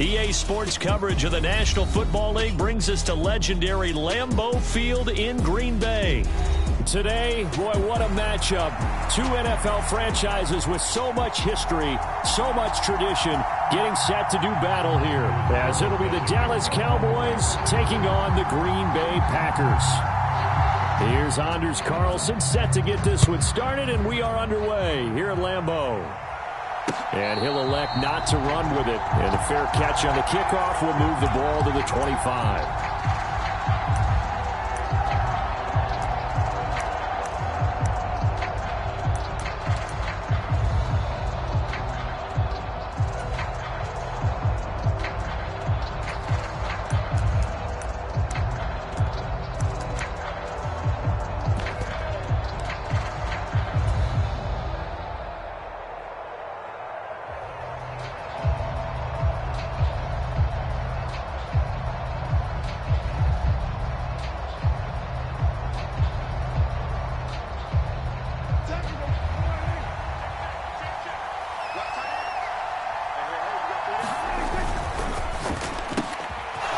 EA Sports coverage of the National Football League brings us to legendary Lambeau Field in Green Bay. Today, boy, what a matchup. Two NFL franchises with so much history, so much tradition, getting set to do battle here, as it'll be the Dallas Cowboys taking on the Green Bay Packers. Here's Anders Carlson set to get this one started, and we are underway here at Lambeau. And he'll elect not to run with it. And a fair catch on the kickoff will move the ball to the 25.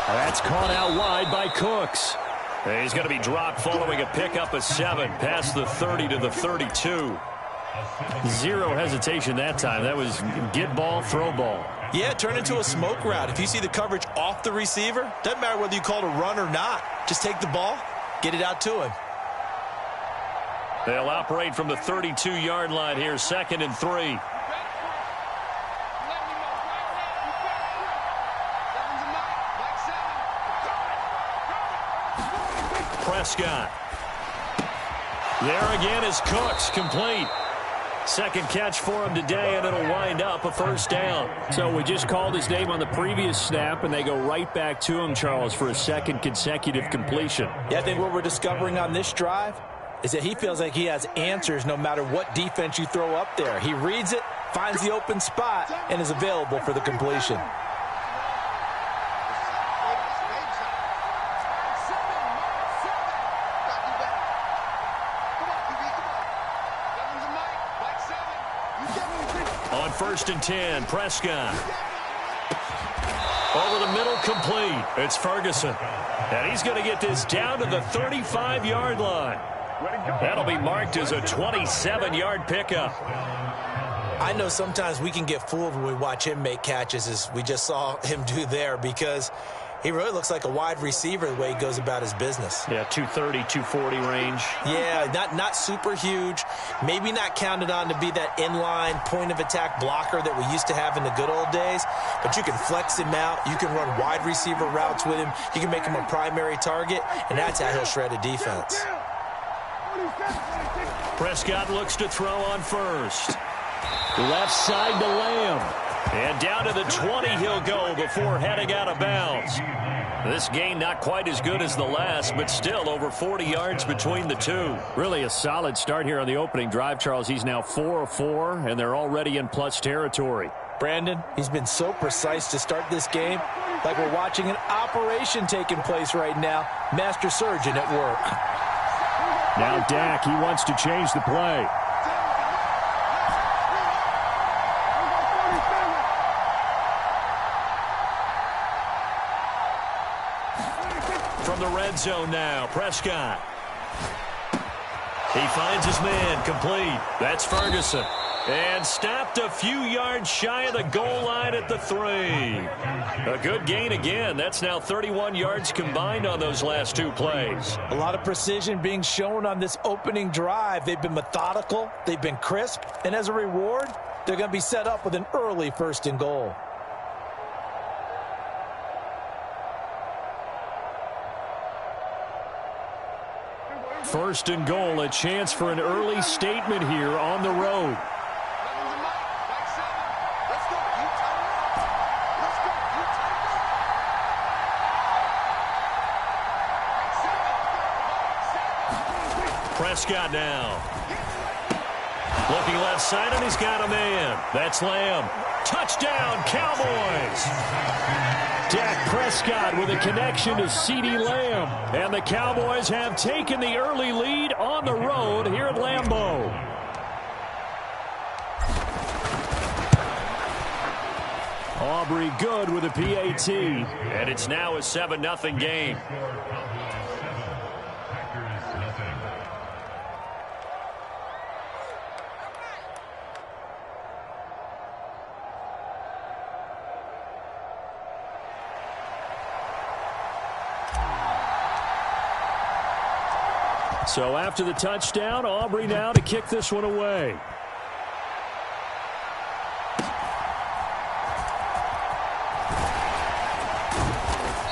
That's caught out wide by Cooks. He's going to be dropped following a pickup of 7 past the 30 to the 32. Zero hesitation that time. That was get ball, throw ball. Yeah, turn into a smoke route. If you see the coverage off the receiver, doesn't matter whether you call it a run or not. Just take the ball, get it out to him. They'll operate from the 32-yard line here, 2nd and 3. Prescott. There again is Cooks, complete. Second catch for him today, and it'll wind up a first down. So we just called his name on the previous snap, and they go right back to him, Charles, for a second consecutive completion. Yeah, I think what we're discovering on this drive is that he feels like he has answers no matter what defense you throw up there. He reads it, finds the open spot, and is available for the completion. On 1st and 10, Prescott. Over the middle, complete. It's Ferguson. And he's going to get this down to the 35-yard line. That'll be marked as a 27-yard pickup. I know sometimes we can get fooled when we watch him make catches, as we just saw him do there, because he really looks like a wide receiver the way he goes about his business. Yeah, 230, 240 range. Yeah, not super huge. Maybe not counted on to be that inline point-of-attack blocker that we used to have in the good old days. But you can flex him out. You can run wide receiver routes with him. You can make him a primary target, and that's how he'll shred a defense. Prescott looks to throw on first. Left side to Lamb. And down to the 20 he'll go before heading out of bounds. This gain not quite as good as the last, but still over 40 yards between the two. Really a solid start here on the opening drive, Charles. He's now 4 of 4, and they're already in plus territory. Brandon, he's been so precise to start this game, like we're watching an operation taking place right now. Master surgeon at work. Now Dak, he wants to change the play. From the red zone now, Prescott. He finds his man, complete. That's Ferguson. And stopped a few yards shy of the goal line at the 3. A good gain again. That's now 31 yards combined on those last 2 plays. A lot of precision being shown on this opening drive. They've been methodical. They've been crisp. And as a reward, they're going to be set up with an early 1st and goal. First and goal, a chance for an early statement here on the road. Prescott now. Looking left side, and he's got a man. That's Lamb. Touchdown, Cowboys! Dak Prescott with a connection to CeeDee Lamb. And the Cowboys have taken the early lead on the road here at Lambeau. Aubrey good with a PAT. And it's now a 7-0 game. So after the touchdown, Aubrey now to kick this one away.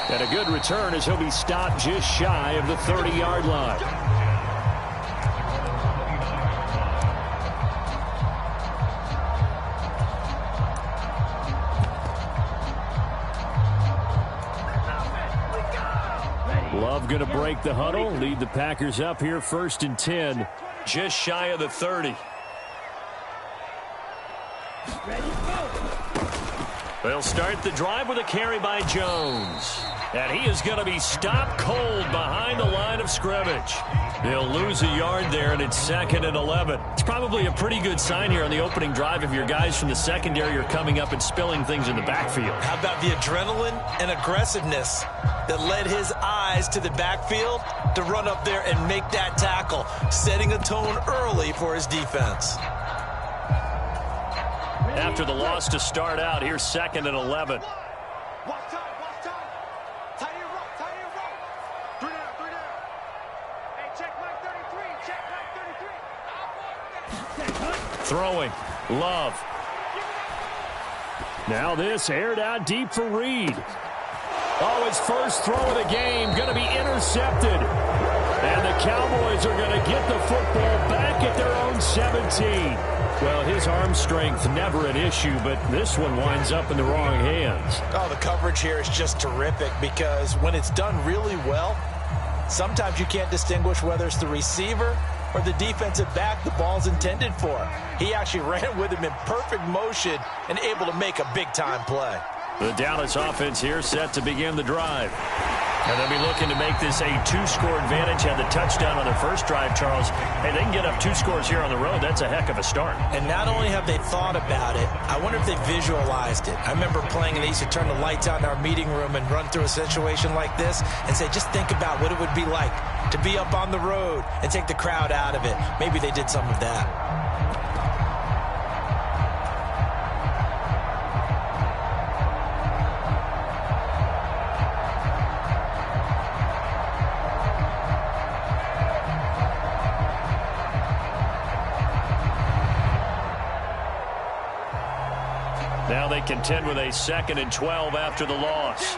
And a good return as he'll be stopped just shy of the 30-yard line. Love going to break the huddle, lead the Packers up here 1st and 10, just shy of the 30. They'll start the drive with a carry by Jones. And he is going to be stopped cold behind the line of scrimmage. They'll lose a yard there, and it's 2nd and 11. It's probably a pretty good sign here on the opening drive if your guys from the secondary are coming up and spilling things in the backfield. How about the adrenaline and aggressiveness that led his eyes to the backfield to run up there and make that tackle, setting a tone early for his defense. After the loss to start out, here's 2nd and 11. Throwing. Love. Now this aired out deep for Reed. Oh, his first throw of the game going to be intercepted. And the Cowboys are going to get the football back at their own 17. Well, his arm strength never an issue, but this one winds up in the wrong hands. Oh, the coverage here is just terrific because when it's done really well, sometimes you can't distinguish whether it's the receiver or the defensive back the ball's intended for. He actually ran with him in perfect motion and able to make a big-time play. The Dallas offense here set to begin the drive. And they'll be looking to make this a 2-score advantage. Had the touchdown on their first drive, Charles. Hey, they can get up 2 scores here on the road. That's a heck of a start. And not only have they thought about it, I wonder if they visualized it. I remember playing and they used to turn the lights out in our meeting room and run through a situation like this and say, just think about what it would be like to be up on the road and take the crowd out of it. Maybe they did some of that. Now they contend with a 2nd and 12 after the loss.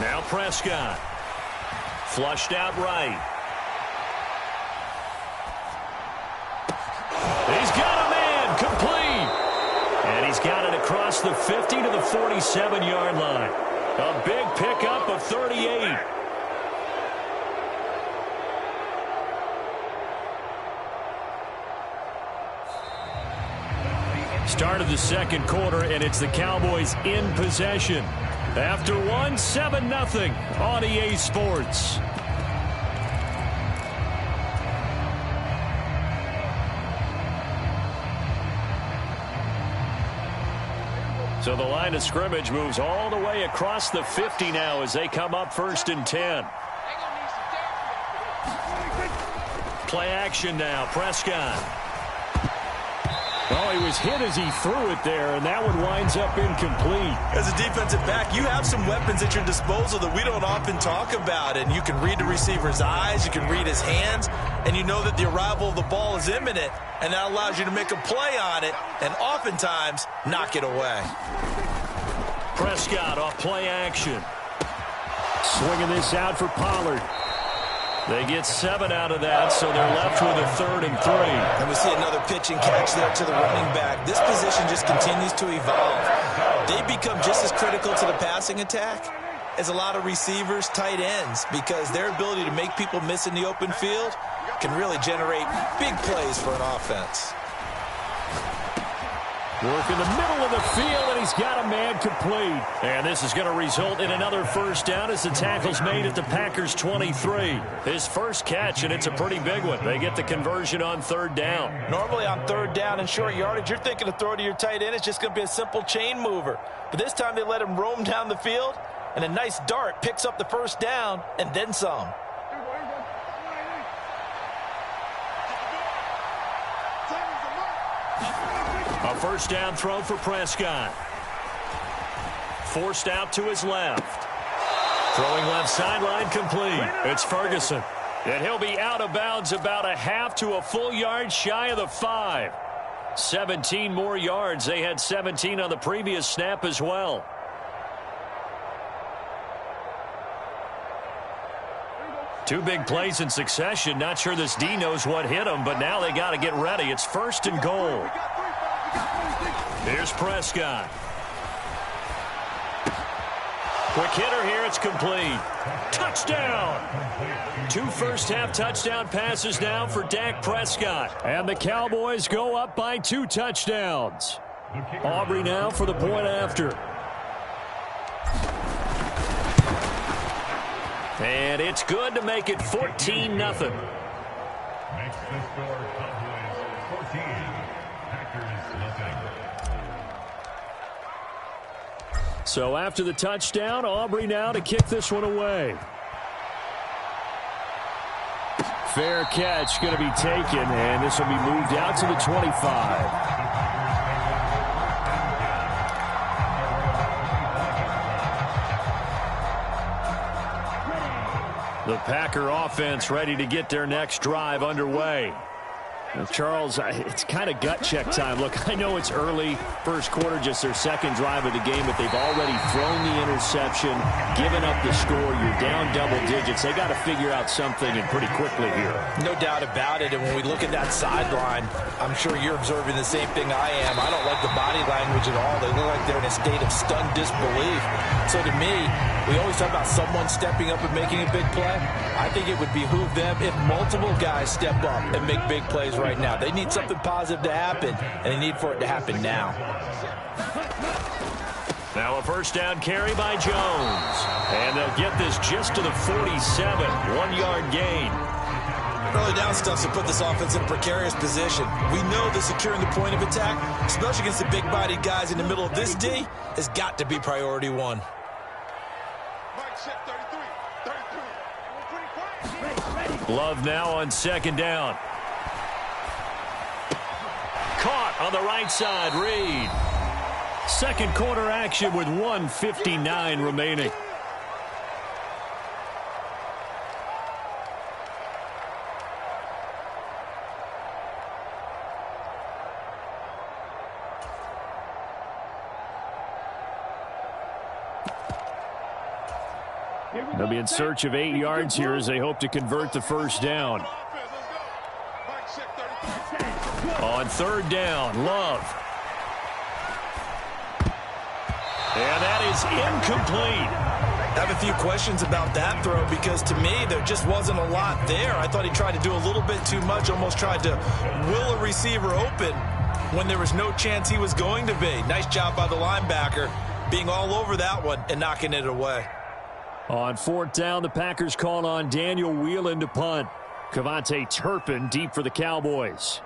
Now Prescott. Flushed out right. He's got a man complete. And he's got it across the 50 to the 47-yard line. A big pickup of 38. Start of the second quarter, and it's the Cowboys in possession. After one, 7-0 on EA Sports. So the line of scrimmage moves all the way across the 50 now as they come up 1st and 10. Play action now. Prescott. Oh, he was hit as he threw it there, and that one winds up incomplete. As a defensive back, you have some weapons at your disposal that we don't often talk about. And you can read the receiver's eyes, you can read his hands, and you know that the arrival of the ball is imminent. And that allows you to make a play on it and oftentimes knock it away. Prescott off play action. Swinging this out for Pollard. They get 7 out of that, so they're left with a 3rd and 3. And we see another pitch and catch there to the running back. This position just continues to evolve. They become just as critical to the passing attack as a lot of receivers, tight ends, because their ability to make people miss in the open field can really generate big plays for an offense. Work in the middle of the field, and he's got a man complete. And this is going to result in another first down as the tackle's made at the Packers' 23. His first catch, and it's a pretty big one. They get the conversion on third down. Normally on third down and short yardage, you're thinking to throw to your tight end. It's just going to be a simple chain mover. But this time they let him roam down the field, and a nice dart picks up the first down and then some. A first down throw for Prescott. Forced out to his left. Throwing left sideline complete. It's Ferguson. And he'll be out of bounds about a half to a full yard shy of the 5. 17 more yards. They had 17 on the previous snap as well. Two big plays in succession. Not sure this D knows what hit him, but now they got to get ready. It's first and goal. Here's Prescott. Quick hitter here. It's complete. Touchdown. 2 first-half touchdown passes now for Dak Prescott. And the Cowboys go up by 2 touchdowns. Aubrey now for the point after. And it's good to make it 14-0. Makes the score Cowboys 14, Packers nothing. So after the touchdown, Aubrey now to kick this one away. Fair catch going to be taken, and this will be moved out to the 25. The Packer offense ready to get their next drive underway. Now, Charles, it's kind of gut check time. Look, I know it's early, first quarter, just their second drive of the game, but they've already thrown the interception, given up the score. You're down double digits. They got to figure out something, and pretty quickly here. No doubt about it, and when we look at that sideline, I'm sure you're observing the same thing I am. I don't like the body language at all. They look like they're in a state of stunned disbelief. So to me, we always talk about someone stepping up and making a big play. I think it would behoove them if multiple guys step up and make big plays right now. They need something positive to happen, and they need for it to happen now. Now a first down carry by Jones. And they'll get this just to the 47. 1-yard gain. Early down stuff to put this offense in a precarious position. We know that securing the point of attack, especially against the big-bodied guys in the middle of this D, has got to be priority one. Love now on second down. Caught on the right side, Reed. Second quarter action with 1:59 remaining. They'll be in search of 8 yards here as they hope to convert the first down. On third down, Love. And that is incomplete. I have a few questions about that throw because to me there just wasn't a lot there. I thought he tried to do a little bit too much, almost tried to will a receiver open when there was no chance he was going to be. Nice job by the linebacker being all over that one and knocking it away. On fourth down, the Packers call on Daniel Whelan to punt. Kavontae Turpin deep for the Cowboys.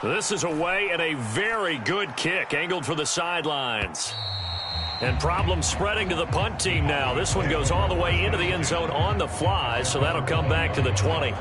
This is away and a very good kick, angled for the sidelines. And problem spreading to the punt team now. This one goes all the way into the end zone on the fly, so that'll come back to the 20.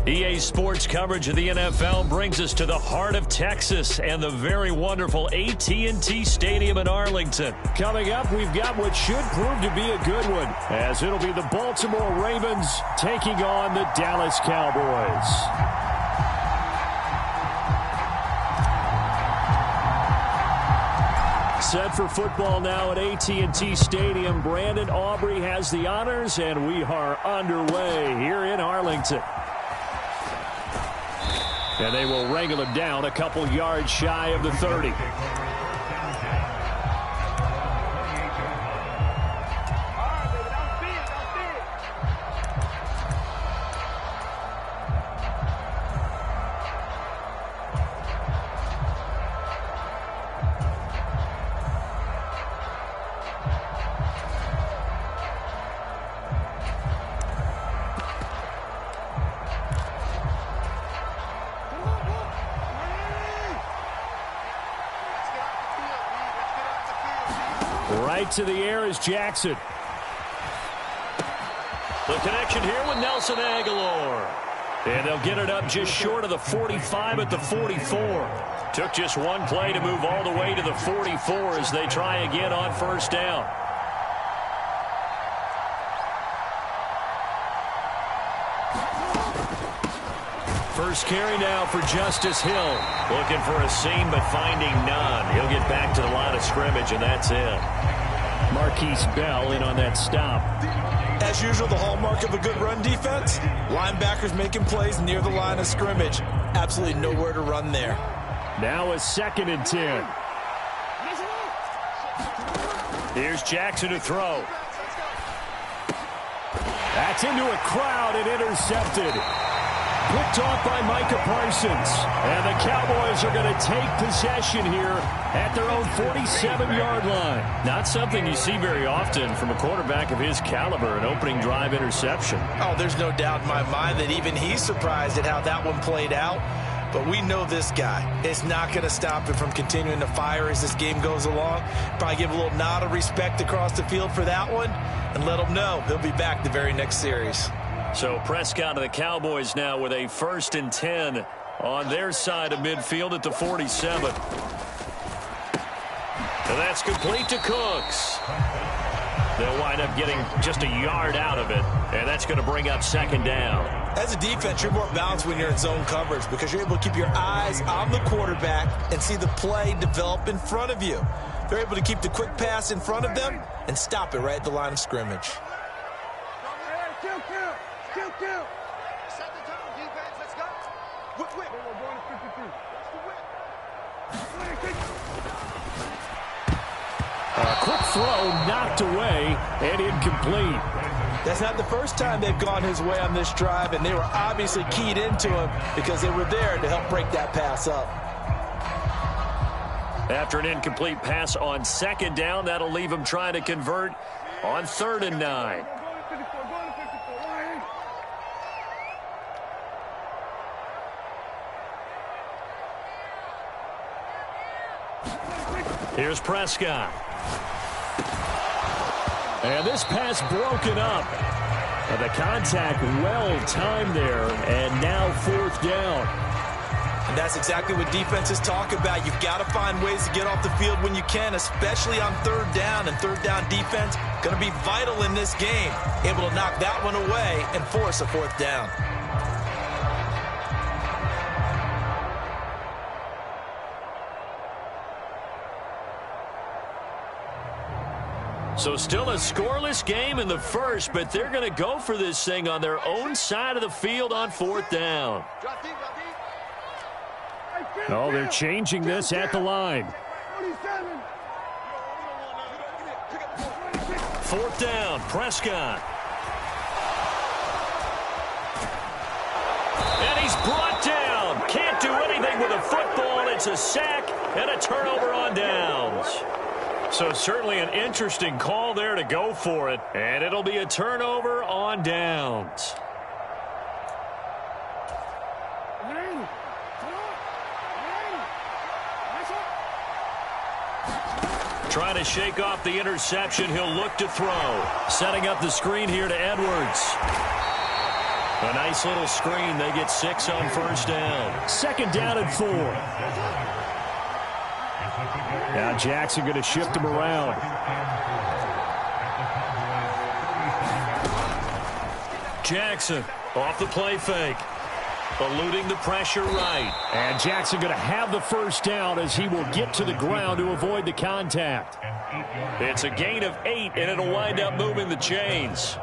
EA Sports coverage of the NFL brings us to the heart of Texas and the very wonderful AT&T Stadium in Arlington. Coming up, we've got what should prove to be a good one, as it'll be the Baltimore Ravens taking on the Dallas Cowboys. Set for football now at AT&T Stadium. Brandon Aubrey has the honors, and we are underway here in Arlington. And they will wrangle him down a couple yards shy of the 30. Right to the air is Jackson. The connection here with Nelson Aguilar. And they'll get it up just short of the 45 at the 44. Took just one play to move all the way to the 44 as they try again on first down. First carry now for Justice Hill. Looking for a seam but finding none. He'll get back to the line of scrimmage, and that's it. Marquise Bell in on that stop. As usual, the hallmark of a good run defense, linebackers making plays near the line of scrimmage. Absolutely nowhere to run there. Now a 2nd and 10. Here's Jackson to throw. That's into a crowd and intercepted. Picked off by Micah Parsons. And the Cowboys are going to take possession here at their own 47-yard line. Not something you see very often from a quarterback of his caliber, an opening drive interception. Oh, there's no doubt in my mind that even he's surprised at how that one played out. But we know this guy is not going to stop him from continuing to fire as this game goes along. Probably give a little nod of respect across the field for that one and let him know he'll be back the very next series. So Prescott and the Cowboys now with a 1st and 10 on their side of midfield at the 47. And that's complete to Cooks. They'll wind up getting just a yard out of it, and that's going to bring up 2nd down. As a defense, you're more balanced when you're in zone coverage because you're able to keep your eyes on the quarterback and see the play develop in front of you. They're able to keep the quick pass in front of them and stop it right at the line of scrimmage. Set the tone, defense. Let's go. A quick throw knocked away and incomplete. That's not the first time they've gone his way on this drive, and they were obviously keyed into him because they were there to help break that pass up. After an incomplete pass on 2nd down, that'll leave him trying to convert on 3rd and 9. Here's Prescott. And this pass broken up. And the contact well-timed there, and now 4th down. And that's exactly what defenses talk about. You've got to find ways to get off the field when you can, especially on 3rd down. And 3rd down defense going to be vital in this game. Able to knock that one away and force a 4th down. So still a scoreless game in the first, but they're going to go for this thing on their own side of the field on 4th down. Oh, they're changing this at the line. 4th down, Prescott. And he's brought down. Can't do anything with a football. It's a sack and a turnover on downs. So certainly an interesting call there to go for it. And it'll be a turnover on downs. Trying to shake off the interception. He'll look to throw. Setting up the screen here to Edwards. A nice little screen. They get 6 on first down. Second down and 4. Now Jackson going to shift him around. Jackson off the play fake. Eluding the pressure right. And Jackson going to have the first down as he will get to the ground to avoid the contact. It's a gain of 8, and it'll wind up moving the chains.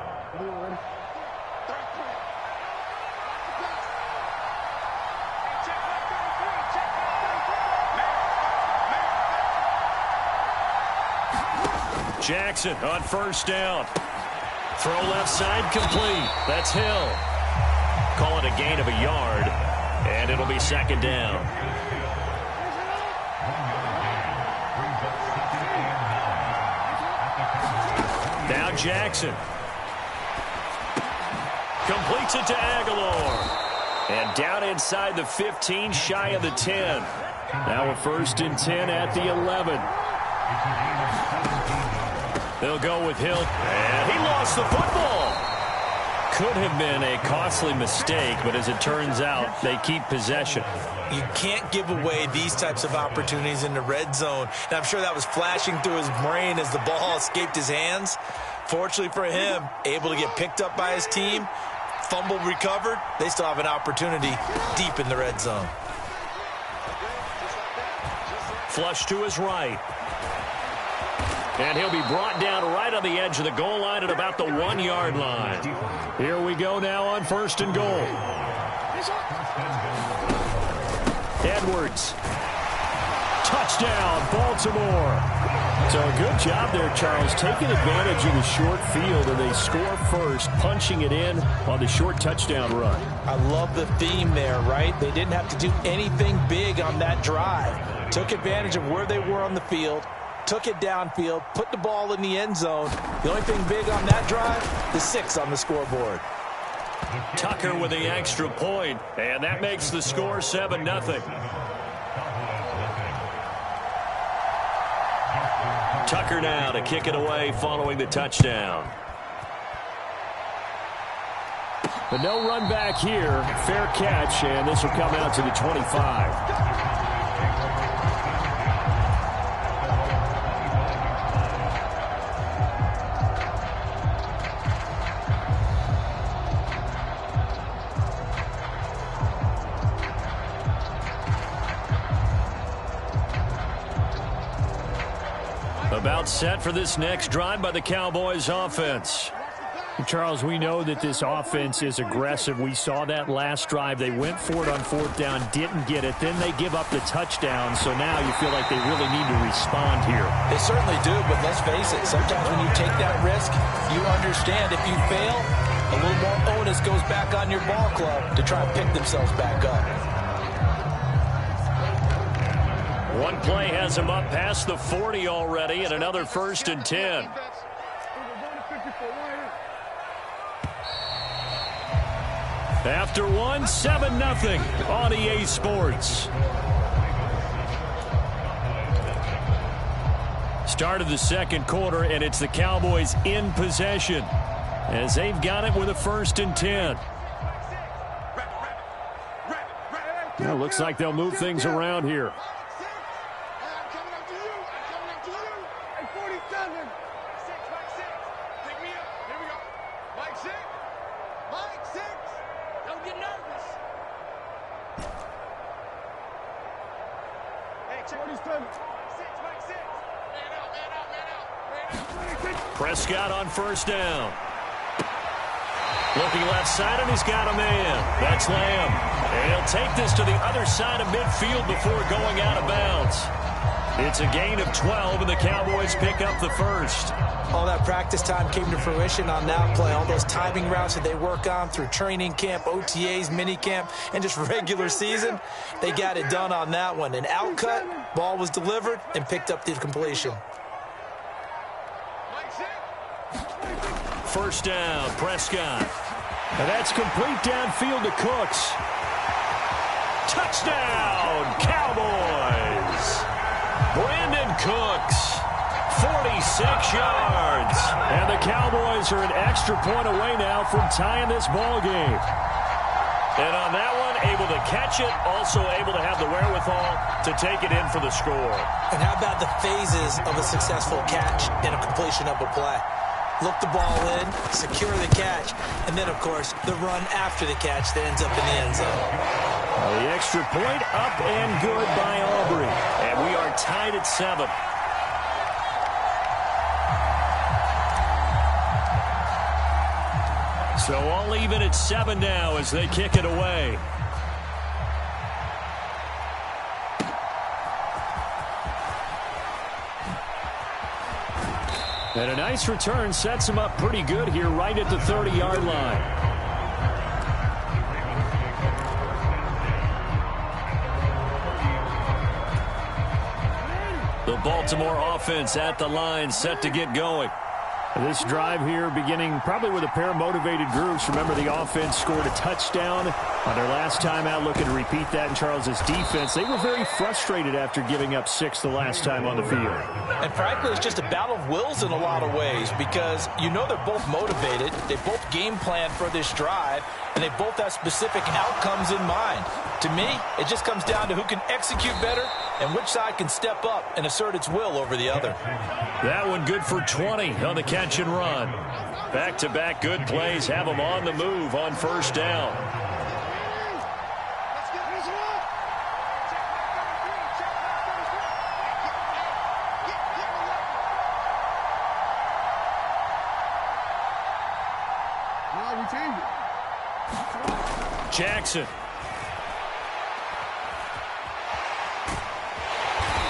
Jackson on first down. Throw left side complete. That's Hill. Call it a gain of a yard, and it'll be second down. Now Jackson. Completes it to Aguilar. And down inside the 15, shy of the 10. Now a first and 10 at the 11. They'll go with Hill, and he lost the football. Could have been a costly mistake, but as it turns out, they keep possession. You can't give away these types of opportunities in the red zone. And I'm sure that was flashing through his brain as the ball escaped his hands. Fortunately for him, able to get picked up by his team, fumble recovered. They still have an opportunity deep in the red zone. Flush to his right. And he'll be brought down right on the edge of the goal line at about the 1-yard line. Here we go now on first and goal. Edwards. Touchdown, Baltimore. So a good job there, Charles, taking advantage of the short field, and they score first, punching it in on the short touchdown run. I love the theme there, right? They didn't have to do anything big on that drive. Took advantage of where they were on the field. Took it downfield, put the ball in the end zone. The only thing big on that drive, the 6 on the scoreboard. Tucker with the extra point, and that makes the score 7-0. Tucker now to kick it away following the touchdown. But no run back here. Fair catch, and this will come out to the 25. About set for this next drive by the Cowboys offense. Charles, we know that this offense is aggressive. We saw that last drive. They went for it on fourth down, didn't get it. Then they give up the touchdown. So now you feel like they really need to respond here. They certainly do, but let's face it. Sometimes when you take that risk, you understand if you fail, a little more onus goes back on your ball club to try and pick themselves back up. One play has them up past the 40 already, and another first and 10. After one, 7-0 on EA Sports. Start of the second quarter, and it's the Cowboys in possession as they've got it with a first and 10. Well, looks like they'll move things around here. Prescott on first down. Looking left side, and he's got a man. That's Lamb. And he'll take this to the other side of midfield before going out of bounds. It's a gain of 12, and the Cowboys pick up the first. All that practice time came to fruition on that play. All those timing routes that they work on through training camp, OTAs, minicamp, and just regular season, they got it done on that one. An outcut, ball was delivered, and picked up the completion. First down, Prescott. And that's complete downfield to Cooks. Touchdown, Cowboys. Brandon Cooks, 46 yards. And the Cowboys are an extra point away now from tying this ball game. And on that one, able to catch it, also able to have the wherewithal to take it in for the score. And how about the phases of a successful catch and a completion of a play? Look the ball in, secure the catch, and then, of course, the run after the catch that ends up in the end zone. The extra point up and good by Aubrey. And we are tied at 7. So all even at 7 now as they kick it away. And a nice return sets him up pretty good here right at the 30-yard line. The Baltimore offense at the line set to get going. This drive here beginning probably with a pair of motivated groups. Remember, the offense scored a touchdown on their last time out, looking to repeat that in Charles's defense. They were very frustrated after giving up 6 the last time on the field. And frankly, it's just a battle of wills in a lot of ways because you know they're both motivated. They both game plan for this drive, and they both have specific outcomes in mind. To me, it just comes down to who can execute better and which side can step up and assert its will over the other. That one good for 20 on the catch and run. Back-to-back good plays have them on the move on first down. Jackson.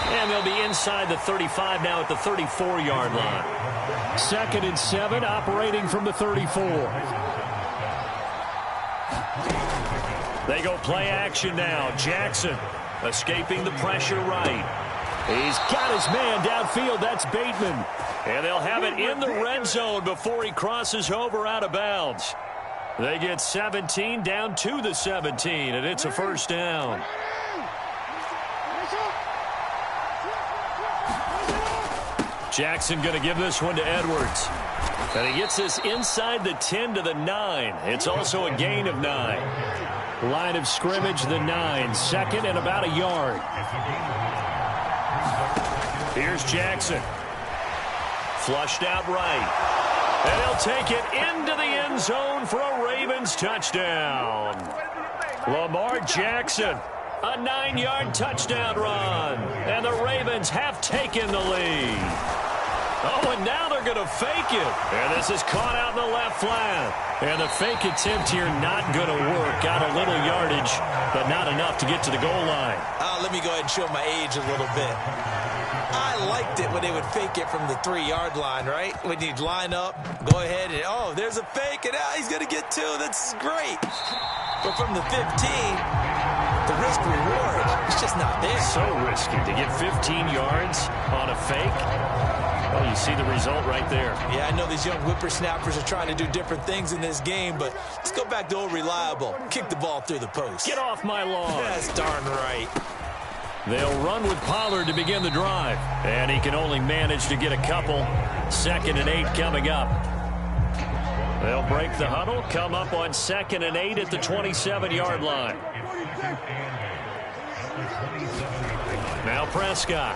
And they'll be inside the 35 now at the 34-yard line. 2nd and 7, operating from the 34. They go play action now. Jackson escaping the pressure right. He's got his man downfield. That's Bateman. And they'll have it in the red zone before he crosses over out of bounds. They get 17 down to the 17, and it's a first down. Jackson going to give this one to Edwards. And he gets this inside the 10 to the 9. It's also a gain of 9. Line of scrimmage, the 9. 2nd and about a yard. Here's Jackson. Flushed out right. And he'll take it into the end zone for a Ravens touchdown. Lamar Jackson, a 9-yard touchdown run. And the Ravens have taken the lead. Oh, and now they're going to fake it. And this is caught out in the left flat. And the fake attempt here not going to work. Got a little yardage, but not enough to get to the goal line. Let me go ahead and show my age a little bit. I liked it when they would fake it from the 3-yard line, right? When you'd line up, go ahead, and oh, there's a fake, and he's going to get 2. That's great. But from the 15, the risk-reward, it's just not there. So risky to get 15 yards on a fake. Oh, you see the result right there. Yeah, I know these young whippersnappers are trying to do different things in this game, but let's go back to old reliable. Kick the ball through the post. Get off my lawn. That's darn right. They'll run with Pollard to begin the drive. And he can only manage to get a couple. 2nd and 8 coming up. They'll break the huddle, come up on 2nd and 8 at the 27-yard line. Now Prescott.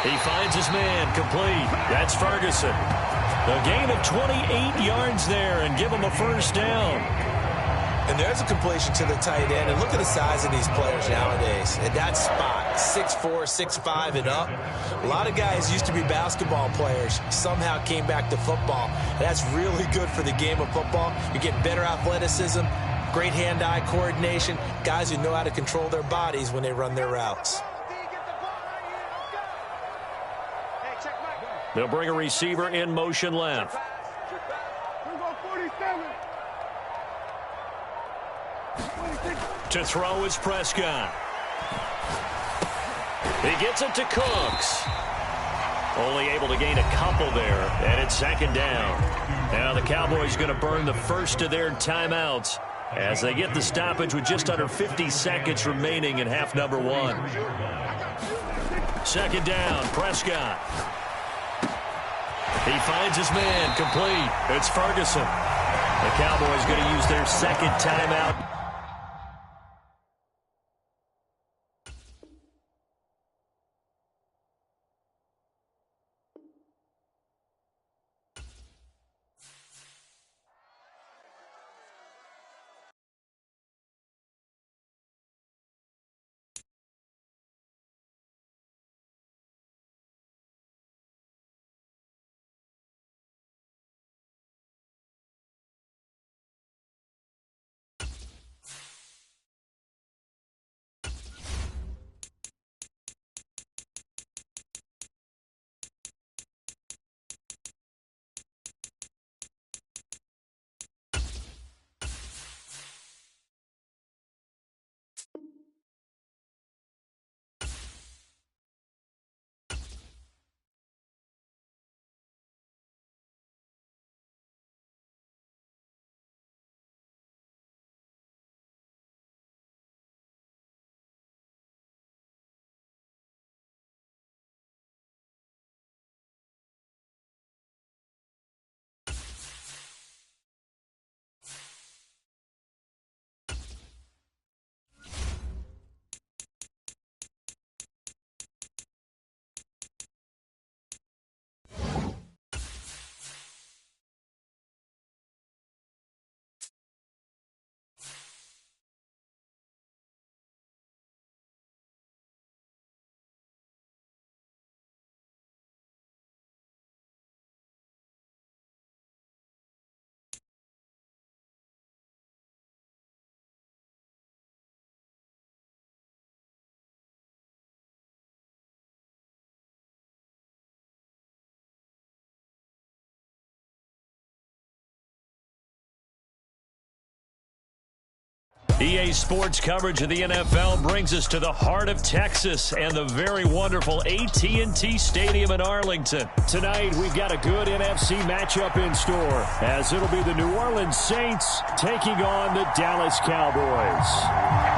He finds his man complete. That's Ferguson. A gain of 28 yards there and give him a first down. And there's a completion to the tight end. And look at the size of these players nowadays. At that spot, 6'4", 6'5", and up. A lot of guys used to be basketball players. Somehow came back to football. And that's really good for the game of football. You get better athleticism, great hand-eye coordination, guys who know how to control their bodies when they run their routes. They'll bring a receiver in motion left. To throw is Prescott. He gets it to Cooks. Only able to gain a couple there, and it's 2nd down. Now the Cowboys going to burn the first of their timeouts as they get the stoppage with just under 50 seconds remaining in half number 1. 2nd down, Prescott. He finds his man complete. It's Ferguson. The Cowboys going to use their second timeout. EA Sports coverage of the NFL brings us to the heart of Texas and the very wonderful AT&T Stadium in Arlington. Tonight, we've got a good NFC matchup in store, as it'll be the New Orleans Saints taking on the Dallas Cowboys.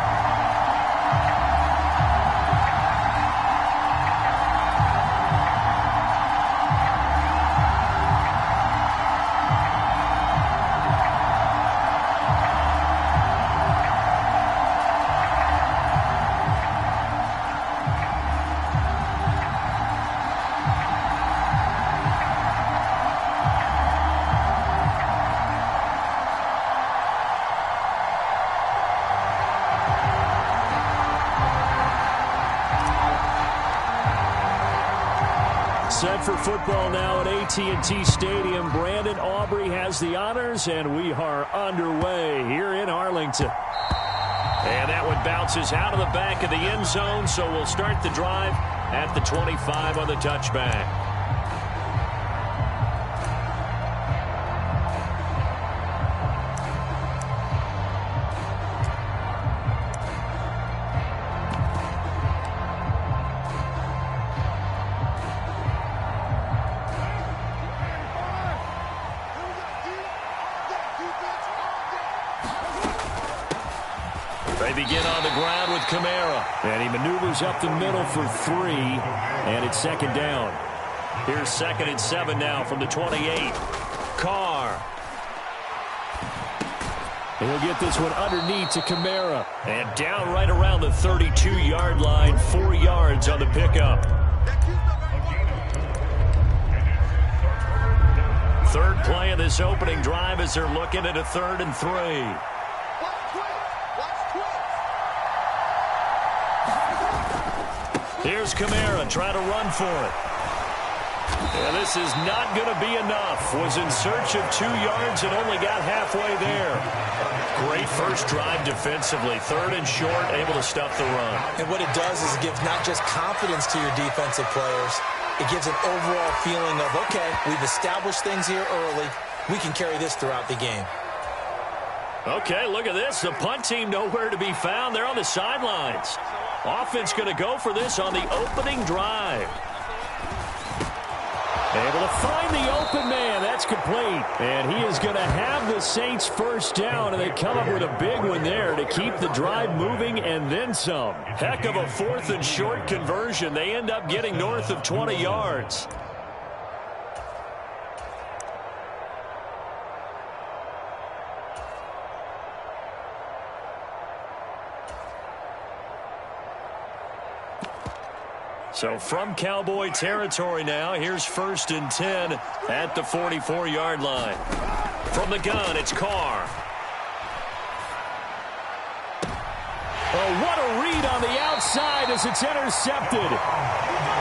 Set for football now at AT&T Stadium. Brandon Aubrey has the honors, and we are underway here in Arlington. And that one bounces out of the back of the end zone, so we'll start the drive at the 25 on the touchback. They begin on the ground with Kamara. And he maneuvers up the middle for 3. And it's second down. Here's 2nd and 7 now from the 28. Carr. He'll get this one underneath to Kamara. And down right around the 32-yard line. 4 yards on the pickup. Third play of this opening drive as they're looking at a 3rd and 3. Here's Kamara trying to run for it. And this is not going to be enough. Was in search of 2 yards and only got halfway there. Great first drive defensively. 3rd and short, able to stuff the run. And what it does is it gives not just confidence to your defensive players, it gives an overall feeling of, okay, we've established things here early. We can carry this throughout the game. Okay, look at this. The punt team nowhere to be found. They're on the sidelines. Offense going to go for this on the opening drive. Able to find the open man. That's complete. And he is going to have the Saints first down, and they come up with a big one there to keep the drive moving and then some. Heck of a 4th and short conversion. They end up getting north of 20 yards. So from Cowboy territory now, here's 1st and 10 at the 44-yard line. From the gun, it's Carr. Oh, what a read on the outside as it's intercepted.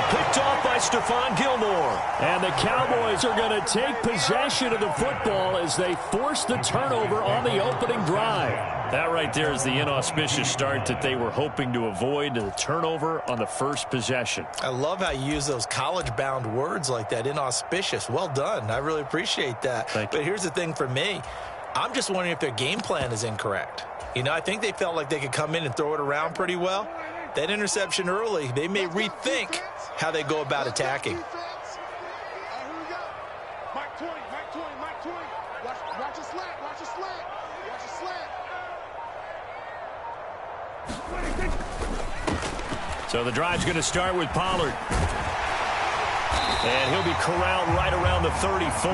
Picked off by Stephon Gilmore. And the Cowboys are going to take possession of the football as they force the turnover on the opening drive. That right there is the inauspicious start that they were hoping to avoid, the turnover on the first possession. I love how you use those college-bound words like that, inauspicious. Well done. I really appreciate that. But here's the thing for me. I'm just wondering if their game plan is incorrect. You know, I think they felt like they could come in and throw it around pretty well. That interception early, they may rethink how they go about attacking. Mike 20, Mike 20, Mike 20. Watch your slant, watch your slant. Watch your slant. So the drive's going to start with Pollard. And he'll be corralled right around the 34.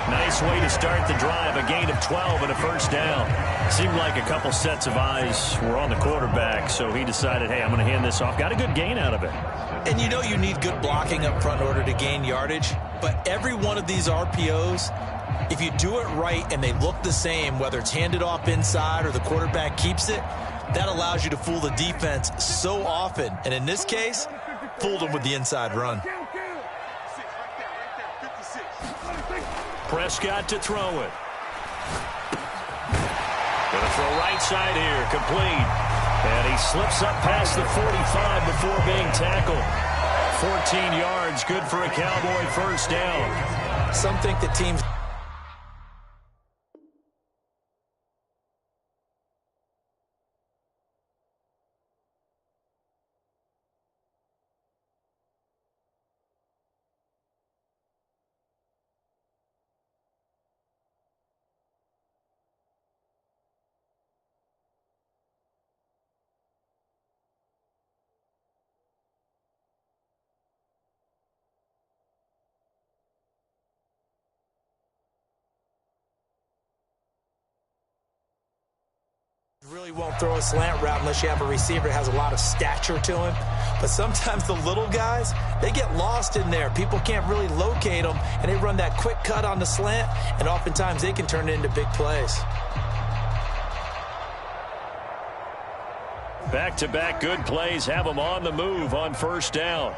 Nice way to start the drive, a gain of 12 and a first down. Seemed like a couple sets of eyes were on the quarterback, so he decided, hey, I'm going to hand this off. Got a good gain out of it. And you know you need good blocking up front in order to gain yardage, but every one of these RPOs, if you do it right and they look the same, whether it's handed off inside or the quarterback keeps it, that allows you to fool the defense so often. And in this case, fooled them with the inside run. Prescott to throw it. Going to throw right side here, complete. And he slips up past the 45 before being tackled. 14 yards, good for a Cowboy first down. Some think the team's... really won't throw a slant route unless you have a receiver that has a lot of stature to him. But sometimes the little guys, they get lost in there. People can't really locate them, and they run that quick cut on the slant, and oftentimes they can turn it into big plays. Back-to-back good plays have them on the move on first down.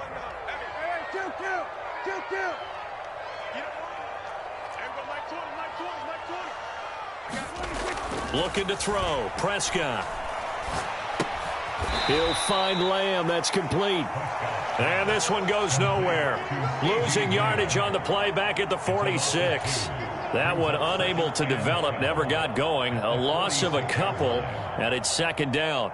Looking to throw. Prescott. He'll find Lamb. That's complete. And this one goes nowhere. Losing yardage on the play back at the 46. That one unable to develop, never got going. A loss of a couple, and it's second down.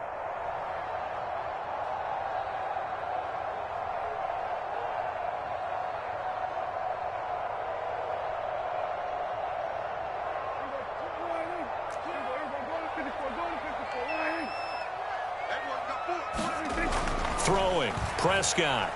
Throwing, Prescott.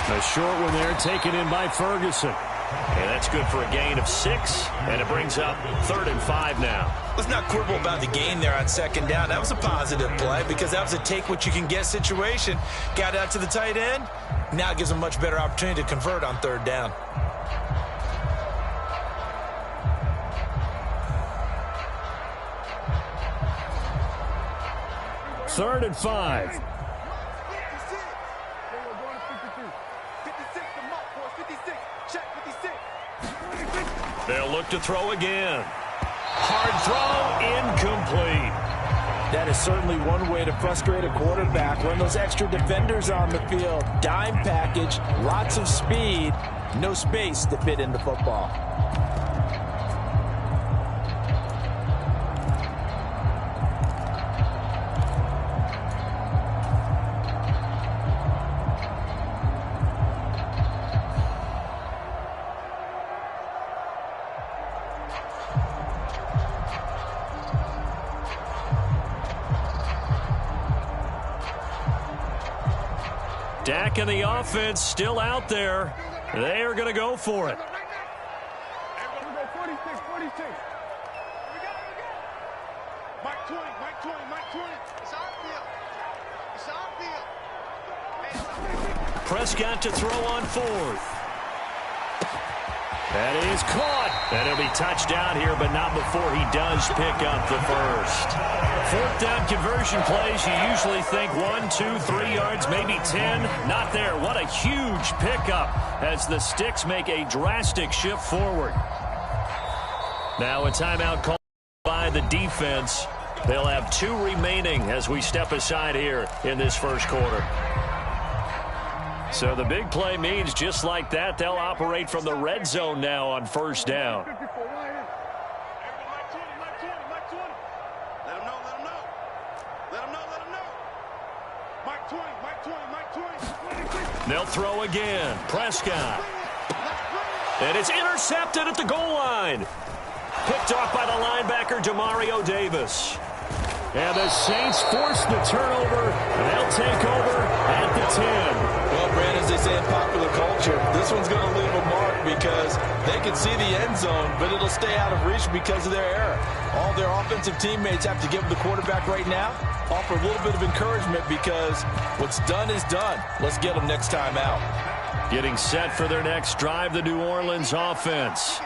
A short one there, taken in by Ferguson. And that's good for a gain of 6, and it brings up 3rd and 5 now. Let's not quibble about the gain there on second down. That was a positive play because that was a take-what-you-can-get situation. Got out to the tight end. Now it gives them a much better opportunity to convert on 3rd down. Third and 5. They'll look to throw again. Hard throw, incomplete. That is certainly one way to frustrate a quarterback. Run those extra defenders on the field. Dime package, lots of speed, no space to fit in the football. Dak and the offense still out there. They are going to go for it. Mike 20, Mike 20, Mike 20. It's our field. Prescott to throw on fourth. That is caught. And it'll be touchdown here, but not before he does pick up the first. Fourth down conversion plays, you usually think 1, 2, 3 yards, maybe 10. Not there. What a huge pickup as the Sticks make a drastic shift forward. Now a timeout called by the defense. They'll have 2 remaining as we step aside here in this first quarter. So the big play means just like that, they'll operate from the red zone now on first down. They'll throw again. Prescott. And it's intercepted at the goal line. Picked off by the linebacker, Demario Davis. And the Saints force the turnover. They'll take over at the 10. Well, Brandon, as they say in popular culture, this one's going to leave a mark because they can see the end zone, but it'll stay out of reach because of their error. All their offensive teammates have to give the quarterback right now, offer a little bit of encouragement because what's done is done. Let's get them next time out. Getting set for their next drive, the New Orleans offense.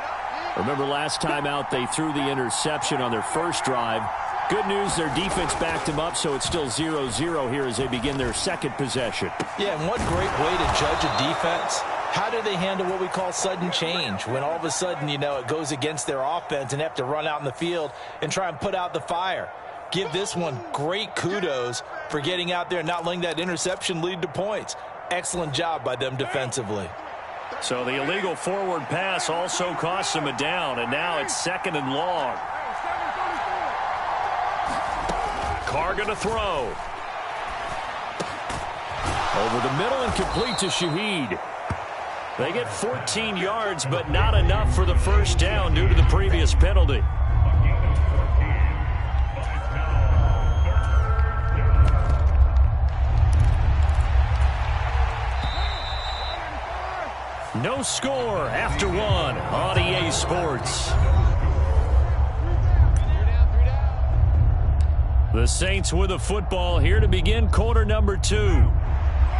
Remember last time out, they threw the interception on their first drive. Good news, their defense backed them up, so it's still 0-0 here as they begin their second possession. Yeah, and what great way to judge a defense. How do they handle what we call sudden change? When all of a sudden, you know, it goes against their offense and have to run out in the field and try and put out the fire. Give this one great kudos for getting out there and not letting that interception lead to points. Excellent job by them defensively. So the illegal forward pass also costs them a down, and now it's 2nd and long. Carr going to throw. Over the middle and complete to Shaheed. They get 14 yards, but not enough for the first down due to the previous penalty. No score after 1 on EA Sports. The Saints with a football here to begin quarter number 2.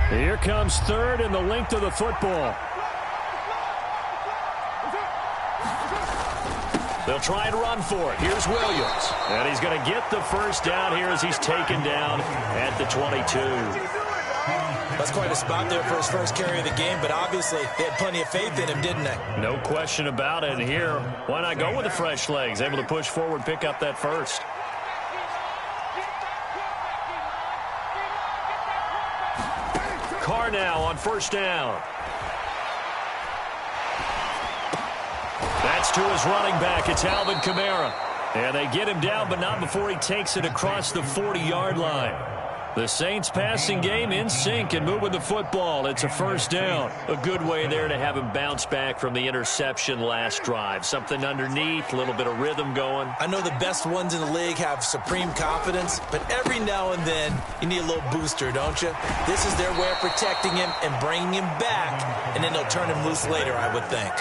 Here comes 3rd and the length of the football. They'll try and run for it. Here's Williams. And he's going to get the first down here as he's taken down at the 22. That's quite a spot there for his first carry of the game, but obviously they had plenty of faith in him, didn't they? No question about it. And here, why not go with the fresh legs? Able to push forward, pick up that first. Carr now on first down. That's to his running back. It's Alvin Kamara. And they get him down, but not before he takes it across the 40-yard line. The Saints passing game in sync and moving the football. It's a first down. A good way there to have him bounce back from the interception last drive. Something underneath, a little bit of rhythm going. I know the best ones in the league have supreme confidence, but every now and then you need a little booster, don't you? This is their way of protecting him and bringing him back, and then they'll turn him loose later, I would think.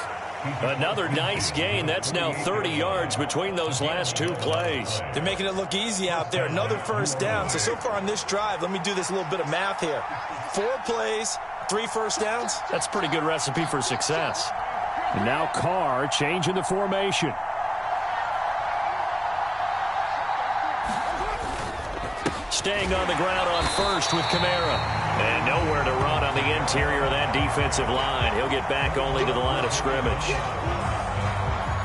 Another nice gain. That's now 30 yards between those last 2 plays. They're making it look easy out there. Another first down. So far on this drive, let me do this little bit of math here. 4 plays, 3 first downs. That's a pretty good recipe for success. And now Carr changing the formation. Staying on the ground on first with Kamara. And nowhere to run on the interior of that defensive line. He'll get back only to the line of scrimmage.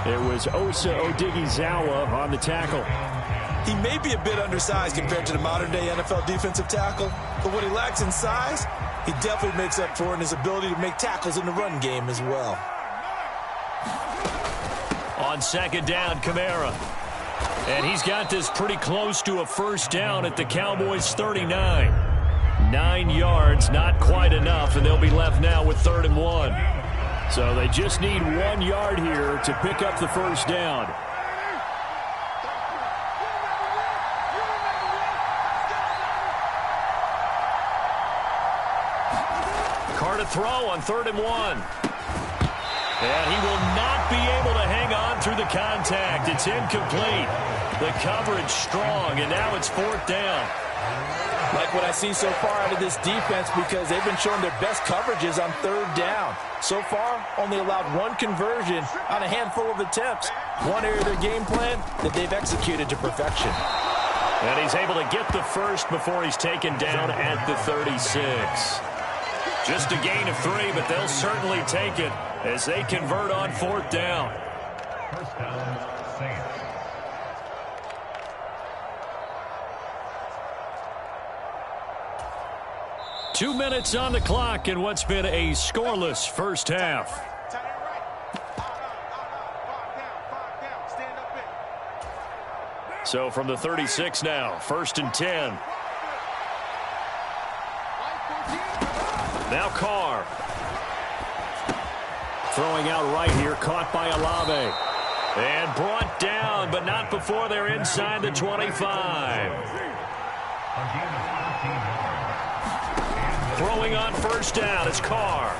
It was Osa Odighizuwa on the tackle. He may be a bit undersized compared to the modern-day NFL defensive tackle, but what he lacks in size, he definitely makes up for in his ability to make tackles in the run game as well. On second down, Kamara. And he's got this pretty close to a first down at the Cowboys' 39. 9 yards, not quite enough, and they'll be left now with 3rd and 1. So they just need 1 yard here to pick up the first down. Carr to throw on 3rd and 1. And he will not be able to hang on through the contact. It's incomplete. The coverage strong, and now it's 4th down. Like what I see so far out of this defense, because they've been showing their best coverages on third down. So far, only allowed one conversion on a handful of attempts. One area of their game plan that they've executed to perfection. And he's able to get the first before he's taken down at the 36. Just a gain of 3, but they'll certainly take it as they convert on fourth down. First down, Saints. Two minutes on the clock in what's been a scoreless first half. So from the 36 now, 1st and 10. Now Carr. Throwing out right here, caught by Olave. And brought down, but not before they're inside the 25. Throwing on first down is Carr.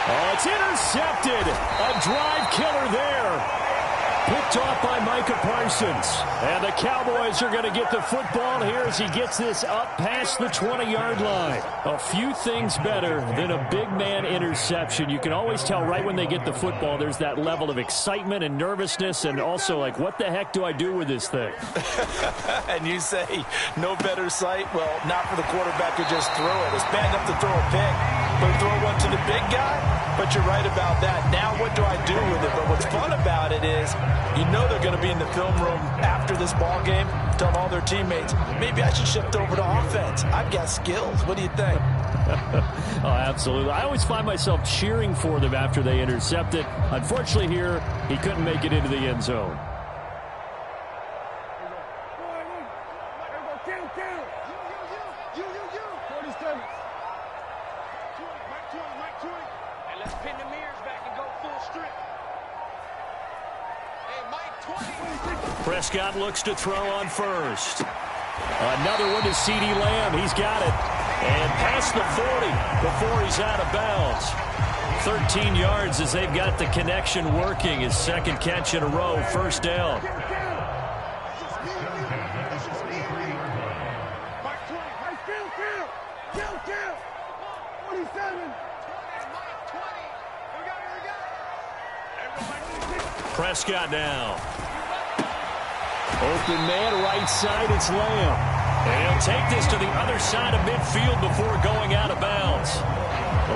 Oh, it's intercepted. A drive killer there. Picked off by Micah Parsons. And the Cowboys are going to get the football here as he gets this up past the 20-yard line. A few things better than a big man interception. You can always tell right when they get the football, there's that level of excitement and nervousness, and also like, what the heck do I do with this thing? And you say, no better sight? Well, not for the quarterback to just throw it. It's bad enough to throw a pick, but throw one to the big guy? But you're right about that. Now what do I do with it? But what's fun about it is, you know they're going to be in the film room after this ball game, telling all their teammates, maybe I should shift over to offense. I've got skills. What do you think? Oh, absolutely. I always find myself cheering for them after they intercept it. Unfortunately here, he couldn't make it into the end zone. Prescott looks to throw on first. Another one to CeeDee Lamb. He's got it. And past the 40 before he's out of bounds. 13 yards as they've got the connection working. His second catch in a row. First down. Prescott now. Open man, right side, it's Lamb. And he'll take this to the other side of midfield before going out of bounds.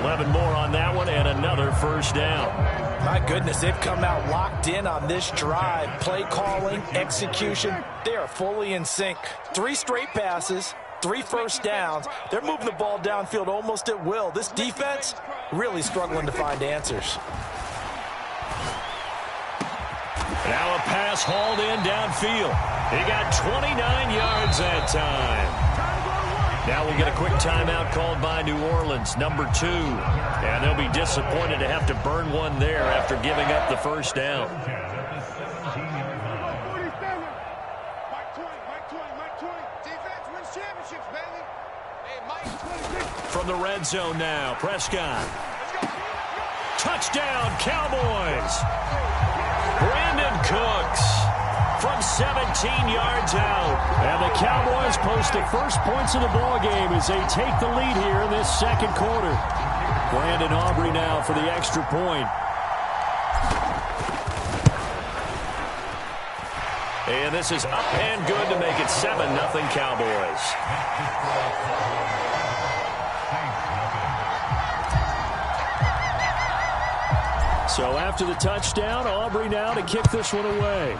11 more on that one, and another first down. My goodness, they've come out locked in on this drive. Play calling, execution, they are fully in sync. 3 straight passes, 3 first downs. They're moving the ball downfield almost at will. This defense really struggling to find answers. Now a pass hauled in downfield. He got 29 yards that time. Now we'll get a quick timeout called by New Orleans, number 2. And they'll be disappointed to have to burn one there after giving up the first down. From the red zone now, Prescott. Touchdown, Cowboys. Brandon Cooks from 17 yards out. And the Cowboys post the first points of the ball game as they take the lead here in this second quarter. Brandon Aubrey now for the extra point. And this is up and good to make it 7-0 Cowboys. So after the touchdown, Aubrey now to kick this one away.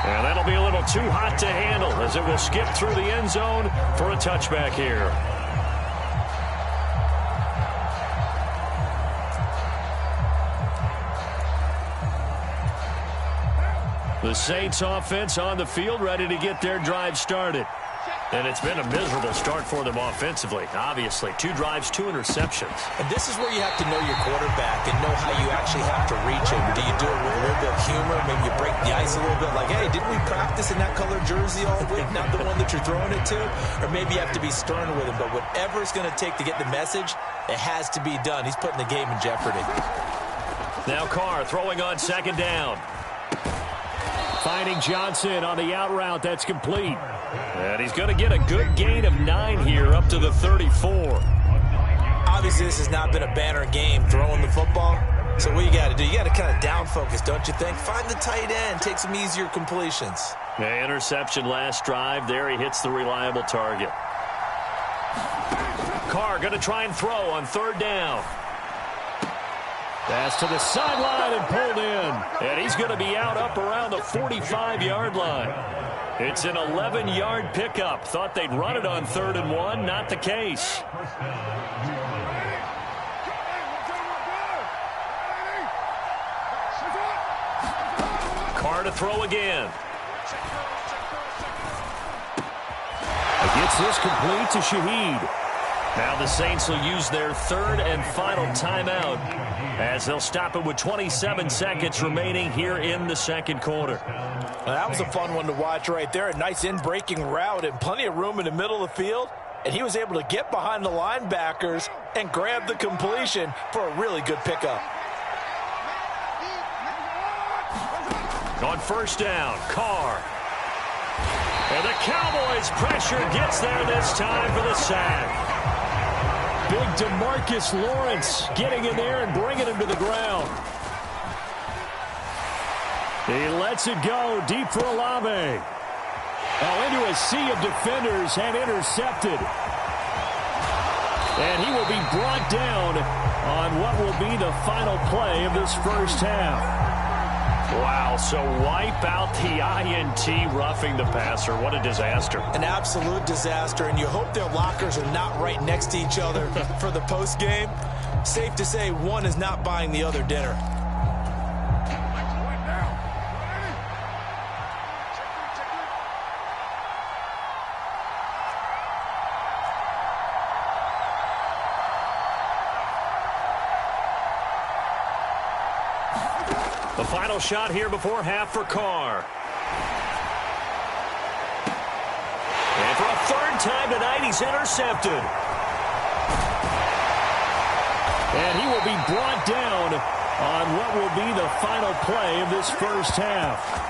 And that'll be a little too hot to handle as it will skip through the end zone for a touchback here. The Saints offense on the field ready to get their drive started. And it's been a miserable start for them offensively, obviously. 2 drives, 2 interceptions. And this is where you have to know your quarterback and know how you actually have to reach him. Do you do it with a little bit of humor? Maybe you break the ice a little bit like, hey, didn't we practice in that color jersey all week? Not the one that you're throwing it to? Or maybe you have to be stern with him. But whatever it's going to take to get the message, it has to be done. He's putting the game in jeopardy. Now Carr throwing on second down. Finding Johnson on the out route. That's complete. And he's going to get a good gain of 9 here up to the 34. Obviously, this has not been a banner game throwing the football. So what you got to do, you got to kind of down focus, don't you think? Find the tight end, take some easier completions. Yeah, interception last drive. There he hits the reliable target. Carr going to try and throw on 3rd down. Pass to the sideline and pulled in. And he's going to be out up around the 45-yard line. It's an 11-yard pickup. Thought they'd run it on 3rd and 1. Not the case. Carr to throw again. Gets this complete to Shaheed. Now the Saints will use their 3rd and final timeout as they'll stop it with 27 seconds remaining here in the 2nd quarter. Well, that was a fun one to watch right there. A nice in-breaking route and plenty of room in the middle of the field. And he was able to get behind the linebackers and grab the completion for a really good pickup. On 1st down, Carr. And the Cowboys pressure gets there this time for the sack. Big DeMarcus Lawrence getting in there and bringing him to the ground. He lets it go deep for Olave. Now into a sea of defenders and intercepted. And he will be brought down on what will be the final play of this first half. Wow, so wipe out the INT roughing the passer. What a disaster. An absolute disaster, and you hope their lockers are not right next to each other for the postgame. Safe to say one is not buying the other dinner. The final shot here before half for Carr. And for a 3rd time tonight, he's intercepted. And he will be brought down on what will be the final play of this first half.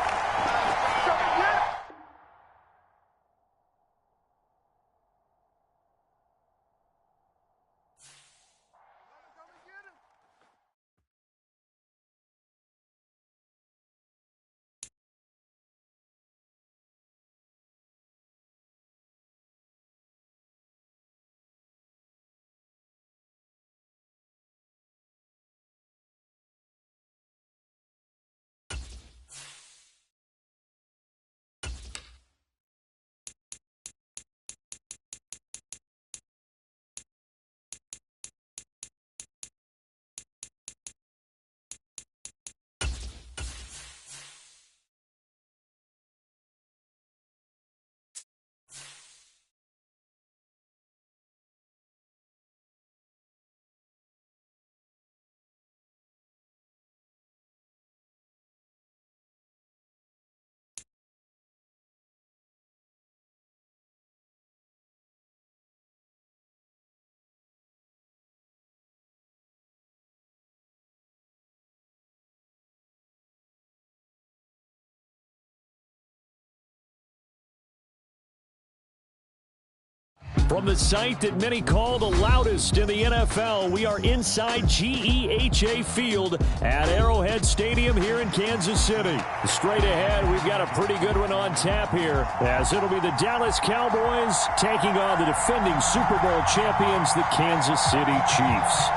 From the site that many call the loudest in the NFL, we are inside GEHA Field at Arrowhead Stadium here in Kansas City. Straight ahead, we've got a pretty good one on tap here, as it'll be the Dallas Cowboys taking on the defending Super Bowl champions, the Kansas City Chiefs.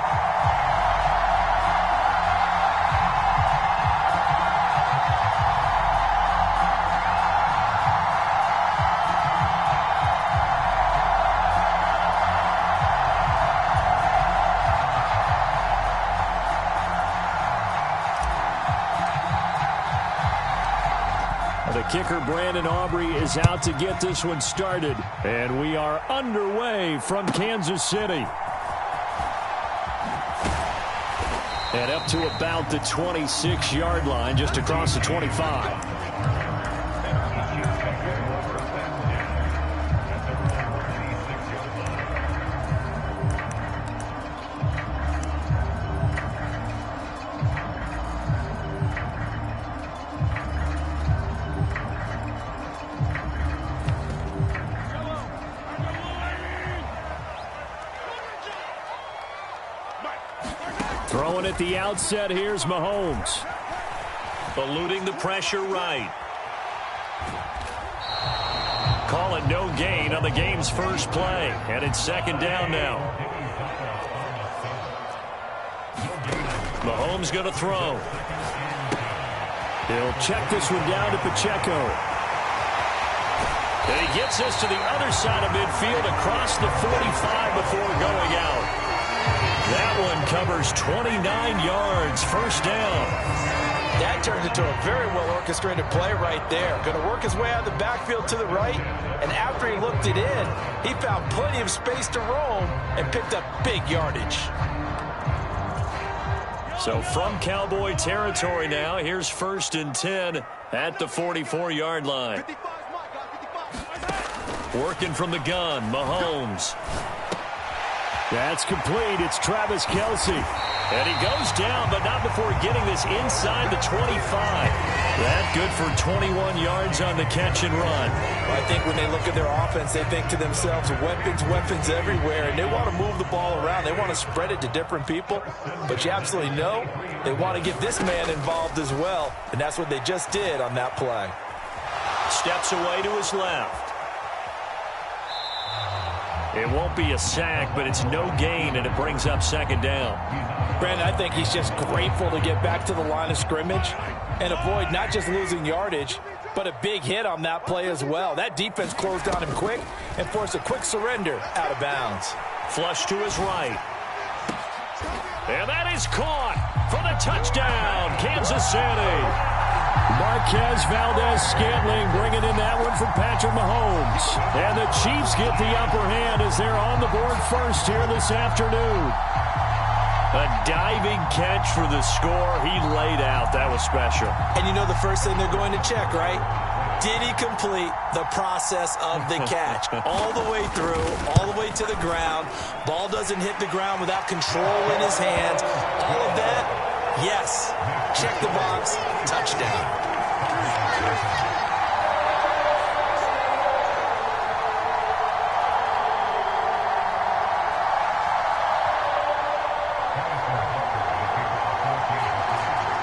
The kicker, Brandon Aubrey, is out to get this one started. And we are underway from Kansas City. And up to about the 26-yard line, just across the 25. Throwing at the outset, here's Mahomes. Eluding the pressure right. Call it no gain on the game's first play. And it's second down now. Mahomes going to throw. He'll check this one down to Pacheco. And he gets us to the other side of midfield across the 45 before going out. That one covers 29 yards, first down. That turned into a very well-orchestrated play right there. Going to work his way out of the backfield to the right, and after he looked it in, he found plenty of space to roam and picked up big yardage. So from Cowboy territory now, here's 1st and 10 at the 44-yard line. Working from the gun, Mahomes. That's complete. It's Travis Kelce. And he goes down, but not before getting this inside the 25. That good for 21 yards on the catch and run. I think when they look at their offense, they think to themselves, weapons, weapons everywhere, and they want to move the ball around. They want to spread it to different people, but you absolutely know they want to get this man involved as well, and that's what they just did on that play. Steps away to his left. It won't be a sack, but it's no gain, and it brings up second down. Brandon, I think he's just grateful to get back to the line of scrimmage and avoid not just losing yardage, but a big hit on that play as well. That defense closed on him quick and forced a quick surrender out of bounds. Flush to his right. And that is caught for the touchdown, Kansas City. Marquez Valdez-Scantling bringing in that one from Patrick Mahomes. And the Chiefs get the upper hand as they're on the board first here this afternoon. A diving catch for the score. He laid out. That was special. And you know the first thing they're going to check, right? Did he complete the process of the catch? All the way through, all the way to the ground. Ball doesn't hit the ground without control in his hands. All of that, yes. Check the box. Touchdown.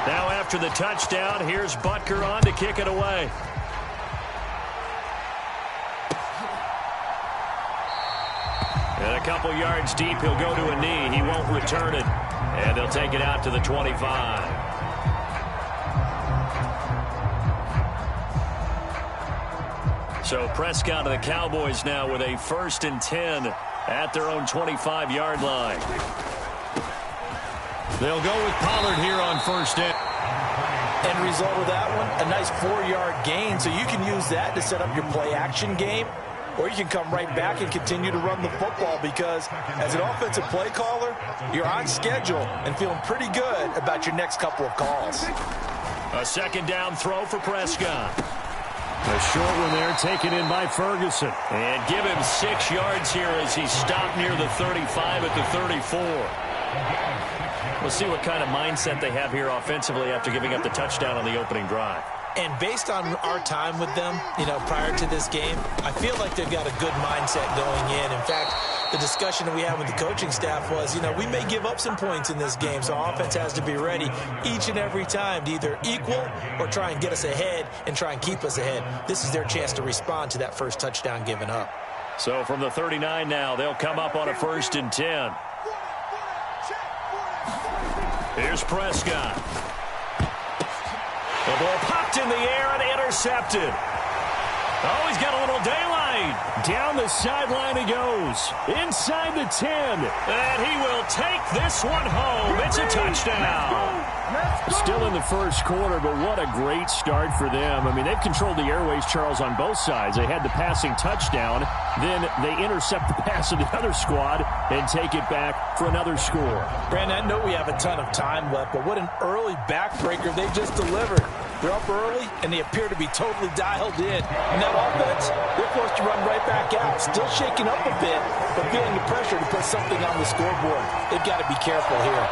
Now after the touchdown, here's Butker on to kick it away. And a couple yards deep, he'll go to a knee. He won't return it. And they'll take it out to the 25. So Prescott and the Cowboys now with a 1st and 10 at their own 25-yard line. They'll go with Pollard here on 1st down. End result of that one, a nice 4-yard gain. So you can use that to set up your play-action game, or you can come right back and continue to run the football because as an offensive play caller, you're on schedule and feeling pretty good about your next couple of calls. A second down throw for Prescott. A short one there taken in by Ferguson. And give him 6 yards here as he stopped near the 35 at the 34. We'll see what kind of mindset they have here offensively after giving up the touchdown on the opening drive. And based on our time with them, prior to this game, I feel like they've got a good mindset going in. In fact, the discussion that we had with the coaching staff was, we may give up some points in this game, so our offense has to be ready each and every time to either equal or try and get us ahead and try and keep us ahead. This is their chance to respond to that first touchdown given up. So from the 39 now, they'll come up on a 1st and 10. Here's Prescott. The ball popped in the air and intercepted. Oh, he's got a little daylight. Down the sideline he goes. Inside the 10. And he will take this one home. It's a touchdown. Still in the first quarter, but what a great start for them. I mean, they've controlled the airways, Charles, on both sides. They had the passing touchdown. Then they intercept the pass of the other squad and take it back for another score. Brandon, I know we have a ton of time left, but what an early backbreaker they just delivered. They're up early, and they appear to be totally dialed in. And that offense, they're forced to run right back out. Still shaking up a bit, but feeling the pressure to put something on the scoreboard. They've got to be careful here.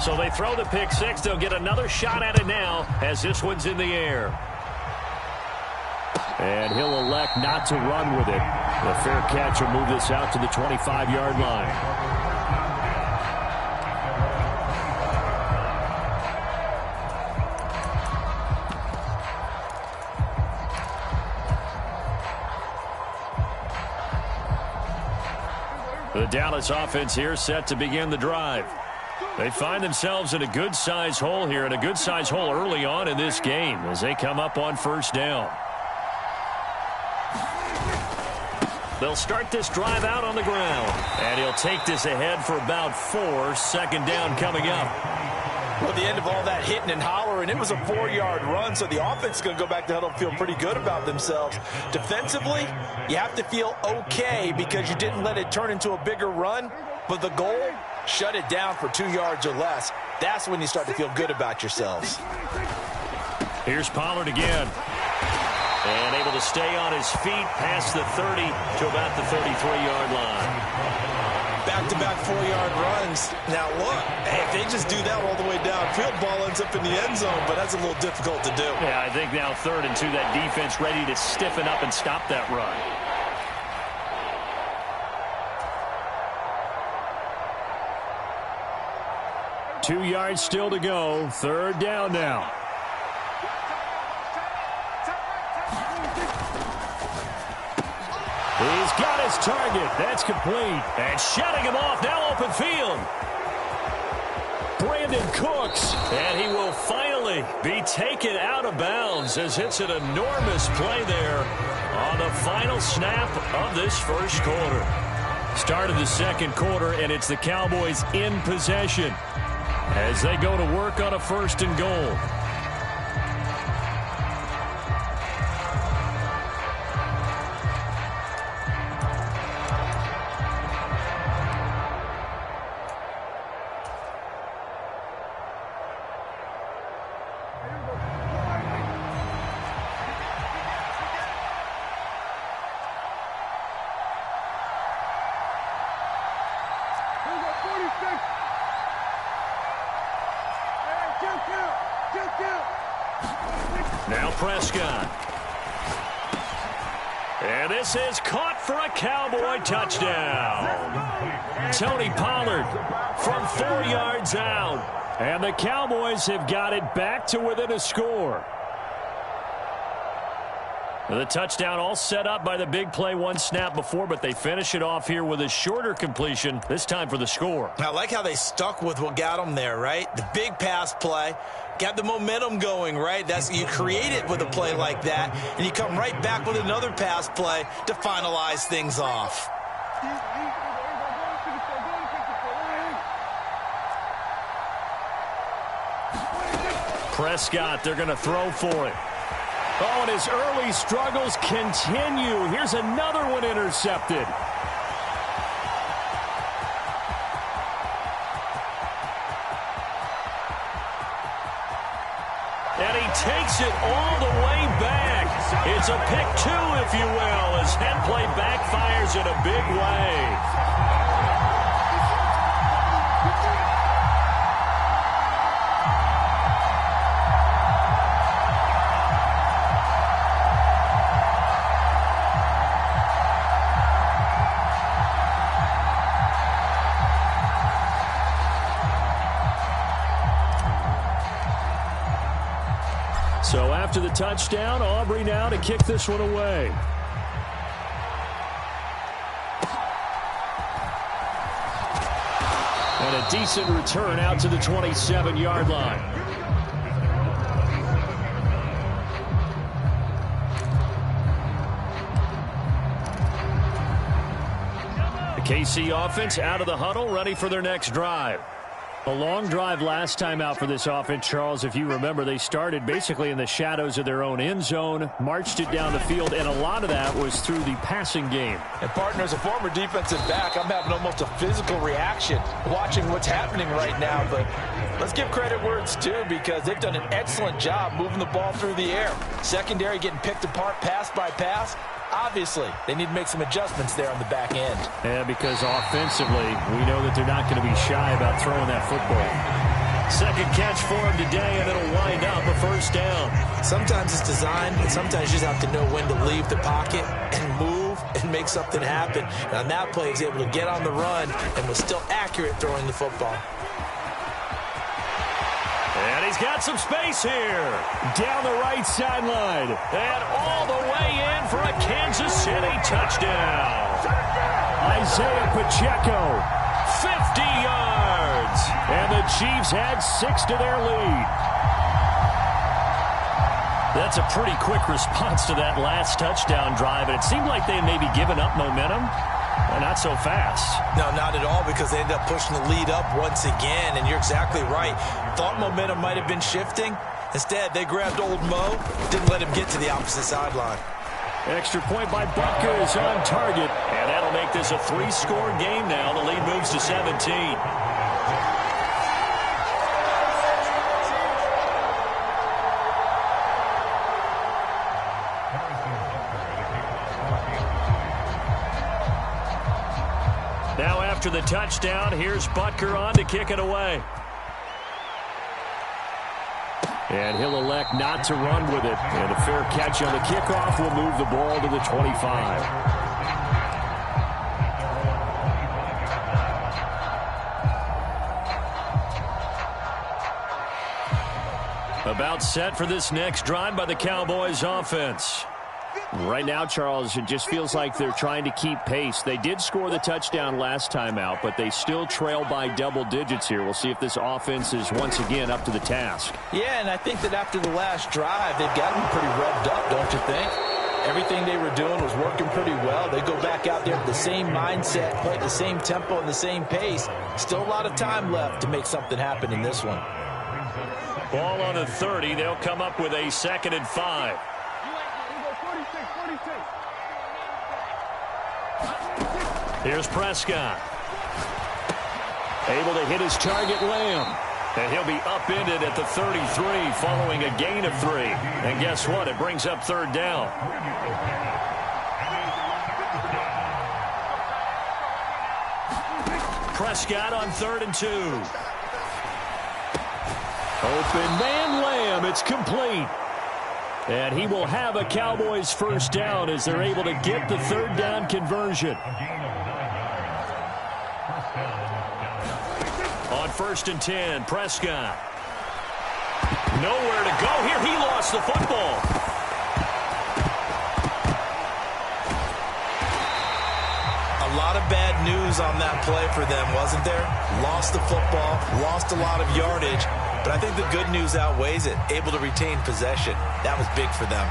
So they throw the pick six. They'll get another shot at it now as this one's in the air. And he'll elect not to run with it. The fair catch will move this out to the 25-yard line. The Dallas offense here set to begin the drive. They find themselves in a good-sized hole here, and a good-sized hole early on in this game as they come up on first down. They'll start this drive out on the ground, and he'll take this ahead for about 4. Second down coming up. Well, at the end of all that hitting and hollering, it was a 4-yard run, so the offense is going to go back to huddle and feel pretty good about themselves. Defensively, you have to feel okay because you didn't let it turn into a bigger run, but the goal, shut it down for 2 yards or less. That's when you start to feel good about yourselves. Here's Pollard again. And able to stay on his feet past the 30 to about the 33-yard line. Back-to-back 4-yard runs. Now, look, hey, if they just do that all the way downfield, ball ends up in the end zone, but that's a little difficult to do. Yeah, I think now 3rd and 2, that defense ready to stiffen up and stop that run. Two yards still to go. 3rd down now. He's got his target. That's complete. And shutting him off. Now open field. Brandon Cooks. And he will finally be taken out of bounds as it's an enormous play there on the final snap of this first quarter. Start of the second quarter, and it's the Cowboys in possession as they go to work on a 1st and goal. Now Prescott. And this is caught for a Cowboy touchdown. Tony Pollard from 4 yards out. And the Cowboys have got it back to within a score. The touchdown all set up by the big play one snap before, but they finish it off here with a shorter completion, this time for the score. I like how they stuck with what got them there, right? The big pass play, got the momentum going, right? That's you create it with a play like that, and you come right back with another pass play to finalize things off. Prescott, they're going to throw for it. Oh, and his early struggles continue. Here's another one intercepted. And he takes it all the way back. It's a pick 2, if you will, as head play backfires in a big way. So after the touchdown, Aubrey now to kick this one away. And a decent return out to the 27-yard line. The KC offense out of the huddle, ready for their next drive. A long drive last time out for this offense, Charles. If you remember, they started basically in the shadows of their own end zone, marched it down the field, and a lot of that was through the passing game. And, partner, as a former defensive back, I'm having almost a physical reaction watching what's happening right now. But let's give credit where it's due because they've done an excellent job moving the ball through the air. Secondary getting picked apart pass by pass. Obviously, they need to make some adjustments there on the back end. Yeah, because offensively, we know that they're not going to be shy about throwing that football. Second catch for him today, and it'll wind up a first down. Sometimes it's designed, and sometimes you just have to know when to leave the pocket and move and make something happen. And on that play, he's able to get on the run and was still accurate throwing the football. And he's got some space here. Down the right sideline. And all the way in for a Kansas City touchdown. Isaiah Pacheco, 50 yards. And the Chiefs add 6 to their lead. That's a pretty quick response to that last touchdown drive. And it seemed like they had maybe given up momentum. Not so fast. No, not at all, because they ended up pushing the lead up once again, and you're exactly right. Thought momentum might have been shifting. Instead, they grabbed old Mo, didn't let him get to the opposite sideline. Extra point by Butker is on target, and that'll make this a 3-score game now. The lead moves to 17. Now after the touchdown, here's Butker on to kick it away. And he'll elect not to run with it. And a fair catch on the kickoff will move the ball to the 25. About set for this next drive by the Cowboys offense. Right now, Charles, it just feels like they're trying to keep pace. They did score the touchdown last time out, but they still trail by double digits here. We'll see if this offense is once again up to the task. Yeah, and I think that after the last drive, they've gotten pretty revved up, don't you think? Everything they were doing was working pretty well. They go back out there with the same mindset, play at the same tempo and the same pace. Still a lot of time left to make something happen in this one. Ball on the 30. They'll come up with a 2nd and 5. Here's Prescott. Able to hit his target, Lamb. And he'll be upended at the 33 following a gain of 3. And guess what? It brings up 3rd down. Prescott on 3rd and 2. Open man, Lamb. It's complete. And he will have a Cowboys first down as they're able to get the 3rd down conversion. On 1st and 10, Prescott. Nowhere to go here. He lost the football. A lot of bad news on that play for them, wasn't there? Lost the football, lost a lot of yardage. But I think the good news outweighs it. Able to retain possession. That was big for them.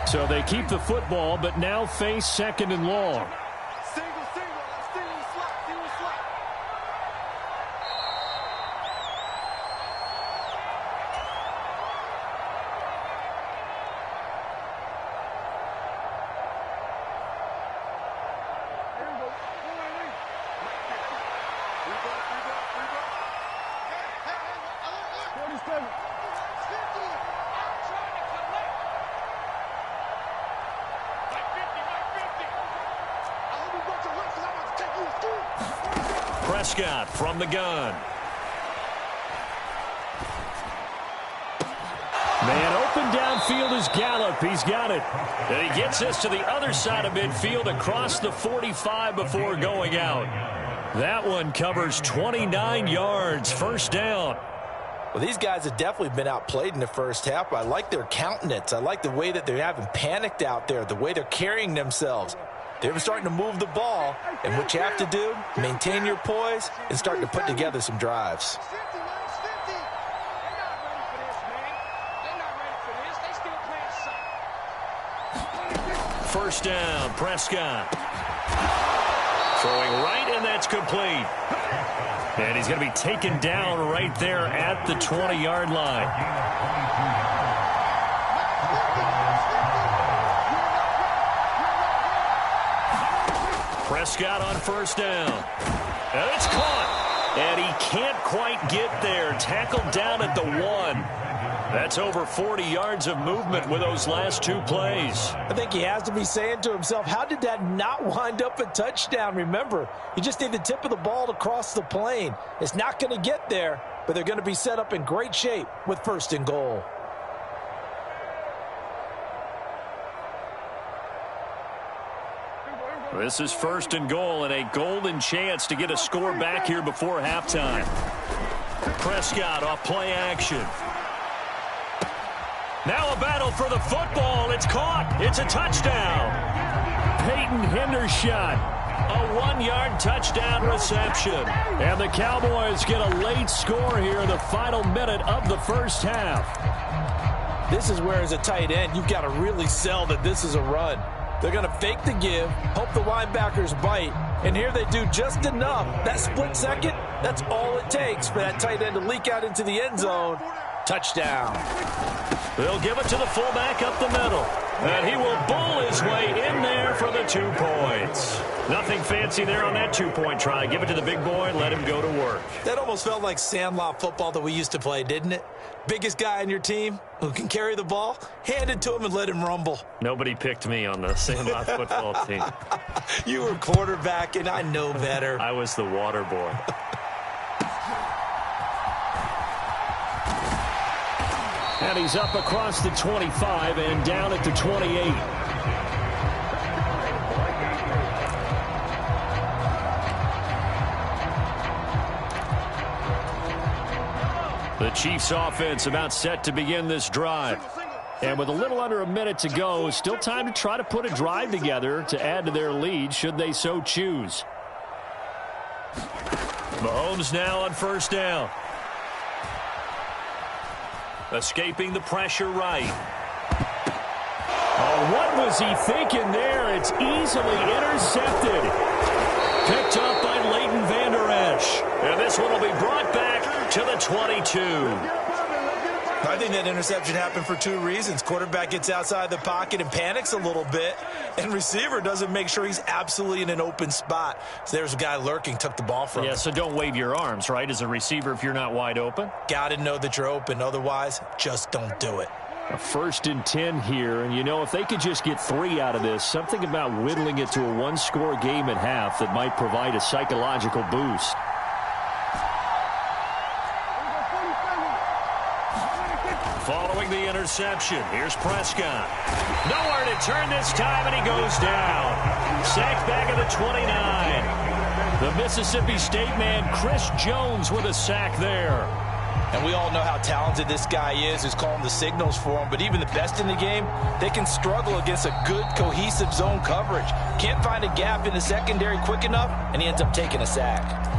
So they keep the football, but now face 2nd and long. Prescott from the gun. Man open downfield is Gallup. He's got it. And he gets this to the other side of midfield across the 45 before going out. That one covers 29 yards. First down. Well, these guys have definitely been outplayed in the first half, but I like their countenance. I like the way that they haven't panicked out there, the way they're carrying themselves. They're starting to move the ball, and what you have to do, maintain your poise and start to put together some drives. First down, Prescott. Throwing right, and that's complete. And he's going to be taken down right there at the 20-yard line. Prescott on first down. And it's caught. And he can't quite get there. Tackled down at the 1. That's over 40 yards of movement with those last two plays. I think he has to be saying to himself, how did that not wind up a touchdown? Remember, you just need the tip of the ball to cross the plane. It's not going to get there, but they're going to be set up in great shape with 1st and goal. This is 1st and goal and a golden chance to get a score back here before halftime. Prescott off play action. Now a battle for the football. It's caught. It's a touchdown. Peyton Hendershot. A 1-yard touchdown reception. And the Cowboys get a late score here in the final minute of the first half. This is where, as a tight end, you've got to really sell that this is a run. They're going to fake the give, hope the linebackers bite, and here they do just enough. That split second, that's all it takes for that tight end to leak out into the end zone. Touchdown. They'll give it to the fullback up the middle. And he will bull his way in there for the 2 points. Nothing fancy there on that 2-point try. Give it to the big boy, let him go to work. That almost felt like sandlot football that we used to play, didn't it? Biggest guy on your team who can carry the ball, hand it to him and let him rumble. Nobody picked me on the sandlot football team. You were quarterback, and I know better. I was the water boy. And he's up across the 25 and down at the 28. The Chiefs offense about set to begin this drive. And with a little under a minute to go, still time to try to put a drive together to add to their lead should they so choose. Mahomes now on 1st down. Escaping the pressure right. Oh, what was he thinking there? It's easily intercepted. Picked up by Leighton Vander Esch. And this one will be brought back to the 22. I think that interception happened for 2 reasons. Quarterback gets outside the pocket and panics a little bit, and receiver doesn't make sure he's absolutely in an open spot. So there's a guy lurking, took the ball from him. Yeah, so don't wave your arms, right, as a receiver if you're not wide open? Got to know that you're open. Otherwise, just don't do it. A 1st and 10 here, and you know, if they could just get 3 out of this, something about whittling it to a 1-score game at half that might provide a psychological boost. Following the interception, here's Prescott. Nowhere to turn this time, and he goes down. Sacked back at the 29. The Mississippi State man, Chris Jones, with a sack there. And we all know how talented this guy is who's calling the signals for him. But even the best in the game, they can struggle against a good, cohesive zone coverage. Can't find a gap in the secondary quick enough, and he ends up taking a sack.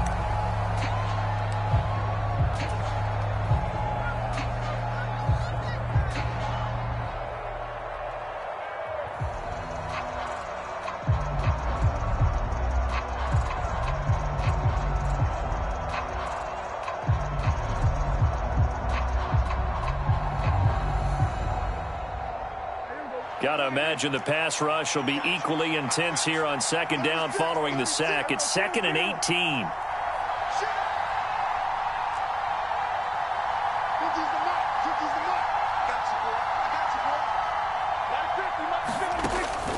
Got to imagine the pass rush will be equally intense here on 2nd down following the sack. It's 2nd and 18.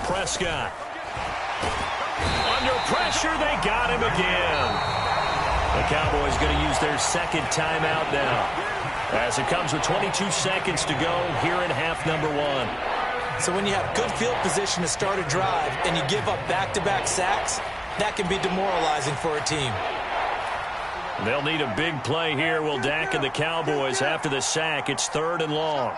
Prescott. Under pressure, they got him again. The Cowboys going to use their 2nd timeout now, as it comes with 22 seconds to go here in half number 1. So when you have good field position to start a drive and you give up back-to-back sacks, that can be demoralizing for a team. They'll need a big play here, will Dak and the Cowboys. After the sack, it's 3rd and long.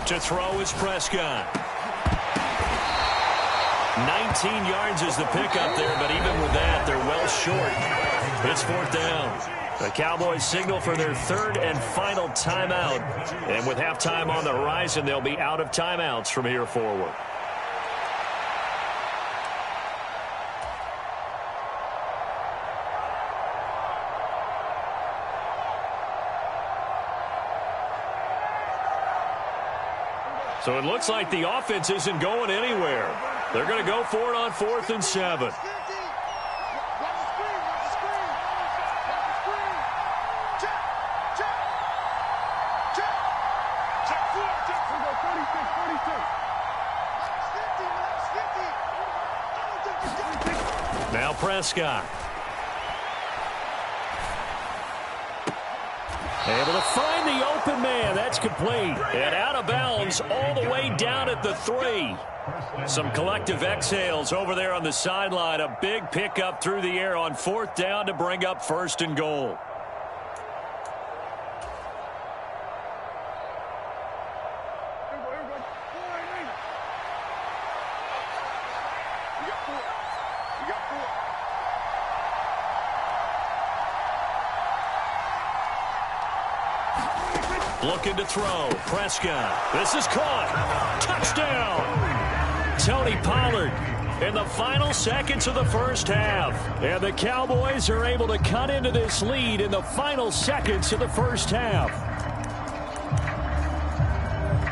To throw is Prescott. 19 yards is the pickup there, but even with that, they're well short. It's 4th down. The Cowboys signal for their 3rd and final timeout. And with halftime on the horizon, they'll be out of timeouts from here forward. So it looks like the offense isn't going anywhere. They're going to go for it on 4th and 7. Now Prescott. Able to find the open man. That's complete. And out of bounds all the way down at the 3. Some collective exhales over there on the sideline. A big pickup through the air on 4th down to bring up 1st and goal. Looking to throw. Prescott. This is caught. Touchdown. Tony Pollard in the final seconds of the first half. And the Cowboys are able to cut into this lead in the final seconds of the first half.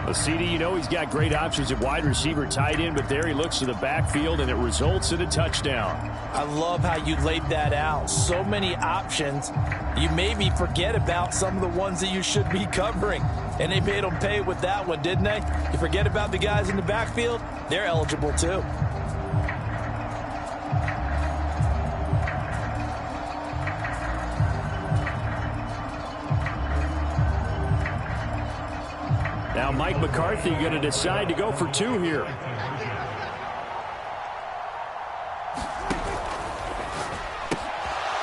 Well, CD, you know he's got great options at wide receiver, tight end, but there he looks to the backfield, and it results in a touchdown. I love how you laid that out. So many options. You maybe forget about some of the ones that you should be covering. And they made them pay with that one, didn't they? You forget about the guys in the backfield, they're eligible too. Now Mike McCarthy going to decide to go for 2 here.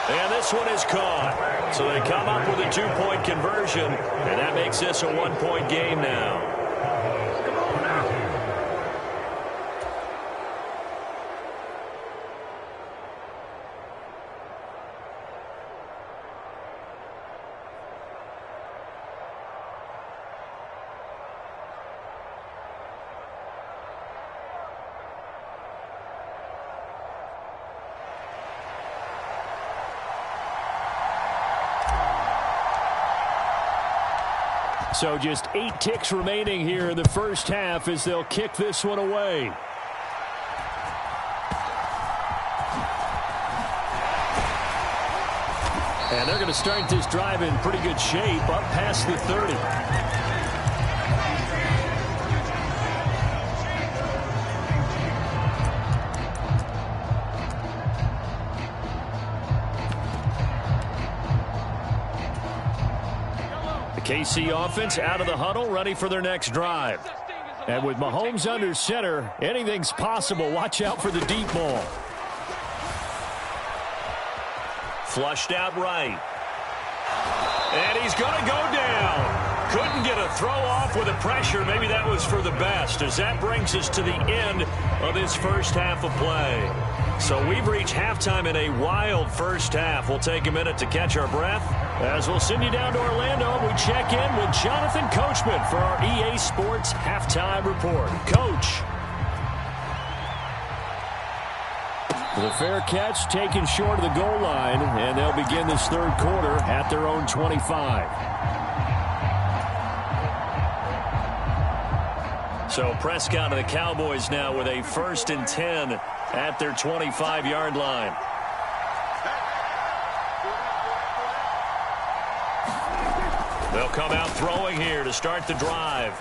And this one is caught. So they come up with a 2-point conversion, and that makes this a 1-point game now. So just 8 ticks remaining here in the first half as they'll kick this one away. And they're going to start this drive in pretty good shape up past the 30. KC offense out of the huddle, ready for their next drive. And with Mahomes under center, anything's possible. Watch out for the deep ball. Flushed out right. And he's going to go down. Couldn't get a throw off with the pressure. Maybe that was for the best, as that brings us to the end of this first half of play. So we've reached halftime in a wild first half. We'll take a minute to catch our breath as we'll send you down to Orlando and we check in with Jonathan Coachman for our EA Sports Halftime Report. Coach. The fair catch taken short of the goal line, and they'll begin this third quarter at their own 25. So Prescott and the Cowboys now with a 1st and 10 at their 25-yard line. They'll come out throwing here to start the drive.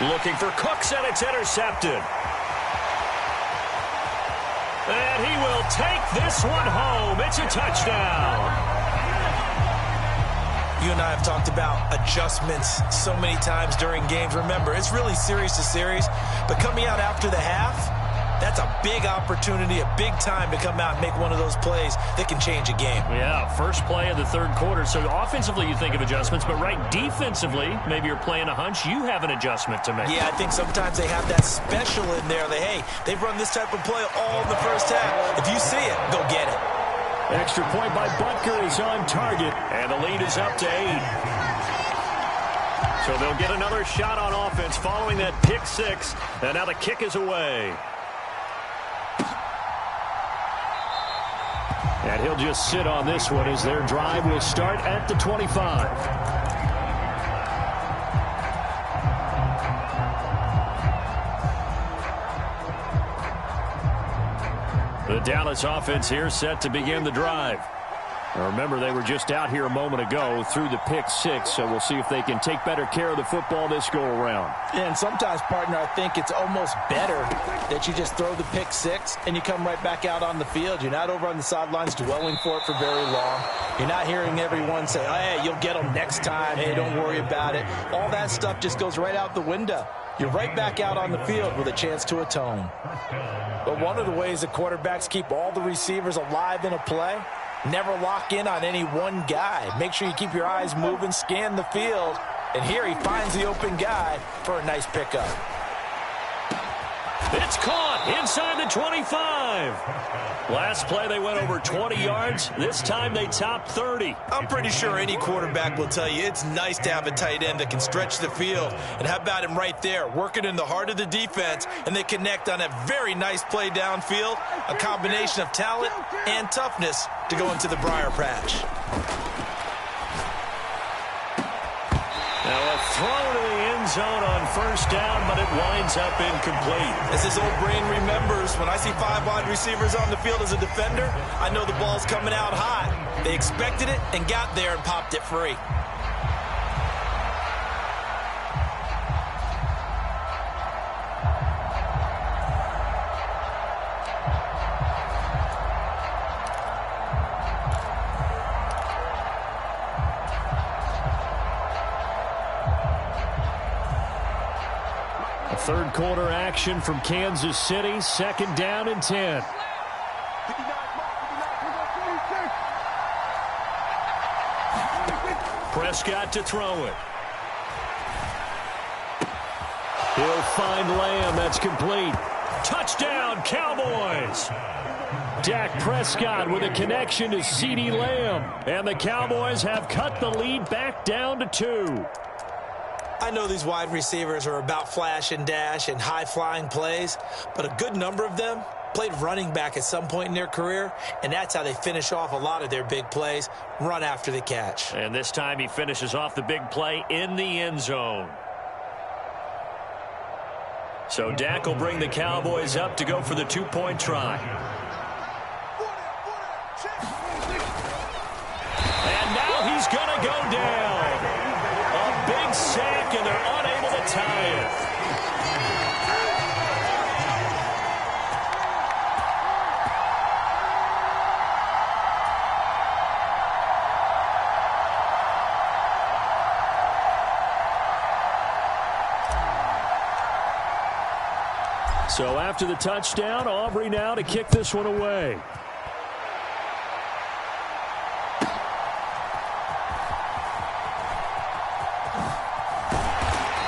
Looking for Cooks, and it's intercepted. And he will take this one home. It's a touchdown. You and I have talked about adjustments so many times during games. Remember, it's really series to series. But coming out after the half, that's a big opportunity, a big time to come out and make one of those plays that can change a game. Yeah, first play of the third quarter. So offensively you think of adjustments, but right defensively, maybe you're playing a hunch. You have an adjustment to make. Yeah, I think sometimes they have that special in there. Hey, they've run this type of play all in the first half. If you see it, go get it. Extra point by Butker is on target, and the lead is up to 8. So they'll get another shot on offense following that pick 6, and now the kick is away. And he'll just sit on this one as their drive will start at the 25. The Dallas offense here set to begin the drive. Now remember, they were just out here a moment ago through the pick six, so we'll see if they can take better care of the football this go-around. And sometimes, partner, I think it's almost better that you just throw the pick six and you come right back out on the field. You're not over on the sidelines dwelling for it for very long. You're not hearing everyone say, oh, hey, you'll get them next time. Hey, don't worry about it. All that stuff just goes right out the window. You're right back out on the field with a chance to atone. But one of the ways the quarterbacks keep all the receivers alive in a play, never lock in on any one guy. Make sure you keep your eyes moving, scan the field. And here he finds the open guy for a nice pickup. It's caught inside the 25. Last play they went over 20 yards. This time they topped 30. I'm pretty sure any quarterback will tell you it's nice to have a tight end that can stretch the field. And how about him right there, working in the heart of the defense, and they connect on a very nice play downfield, a combination of talent and toughness to go into the briar patch. Now a throw to the end zone on first down, but it winds up incomplete. As his old brain remembers, when I see 5 wide receivers on the field as a defender, I know the ball's coming out hot. They expected it and got there and popped it free. Third quarter action from Kansas City. Second down and 10. Prescott to throw it. He'll find Lamb. That's complete. Touchdown, Cowboys. Dak Prescott with a connection to CeeDee Lamb. And the Cowboys have cut the lead back down to 2. I know these wide receivers are about flash and dash and high-flying plays, but a good number of them played running back at some point in their career, and that's how they finish off a lot of their big plays, run after the catch. And this time he finishes off the big play in the end zone. So Dak will bring the Cowboys up to go for the 2-point try. And now he's going to go down. A big sack, and they're unable to tie it. So after the touchdown, Aubrey now to kick this one away.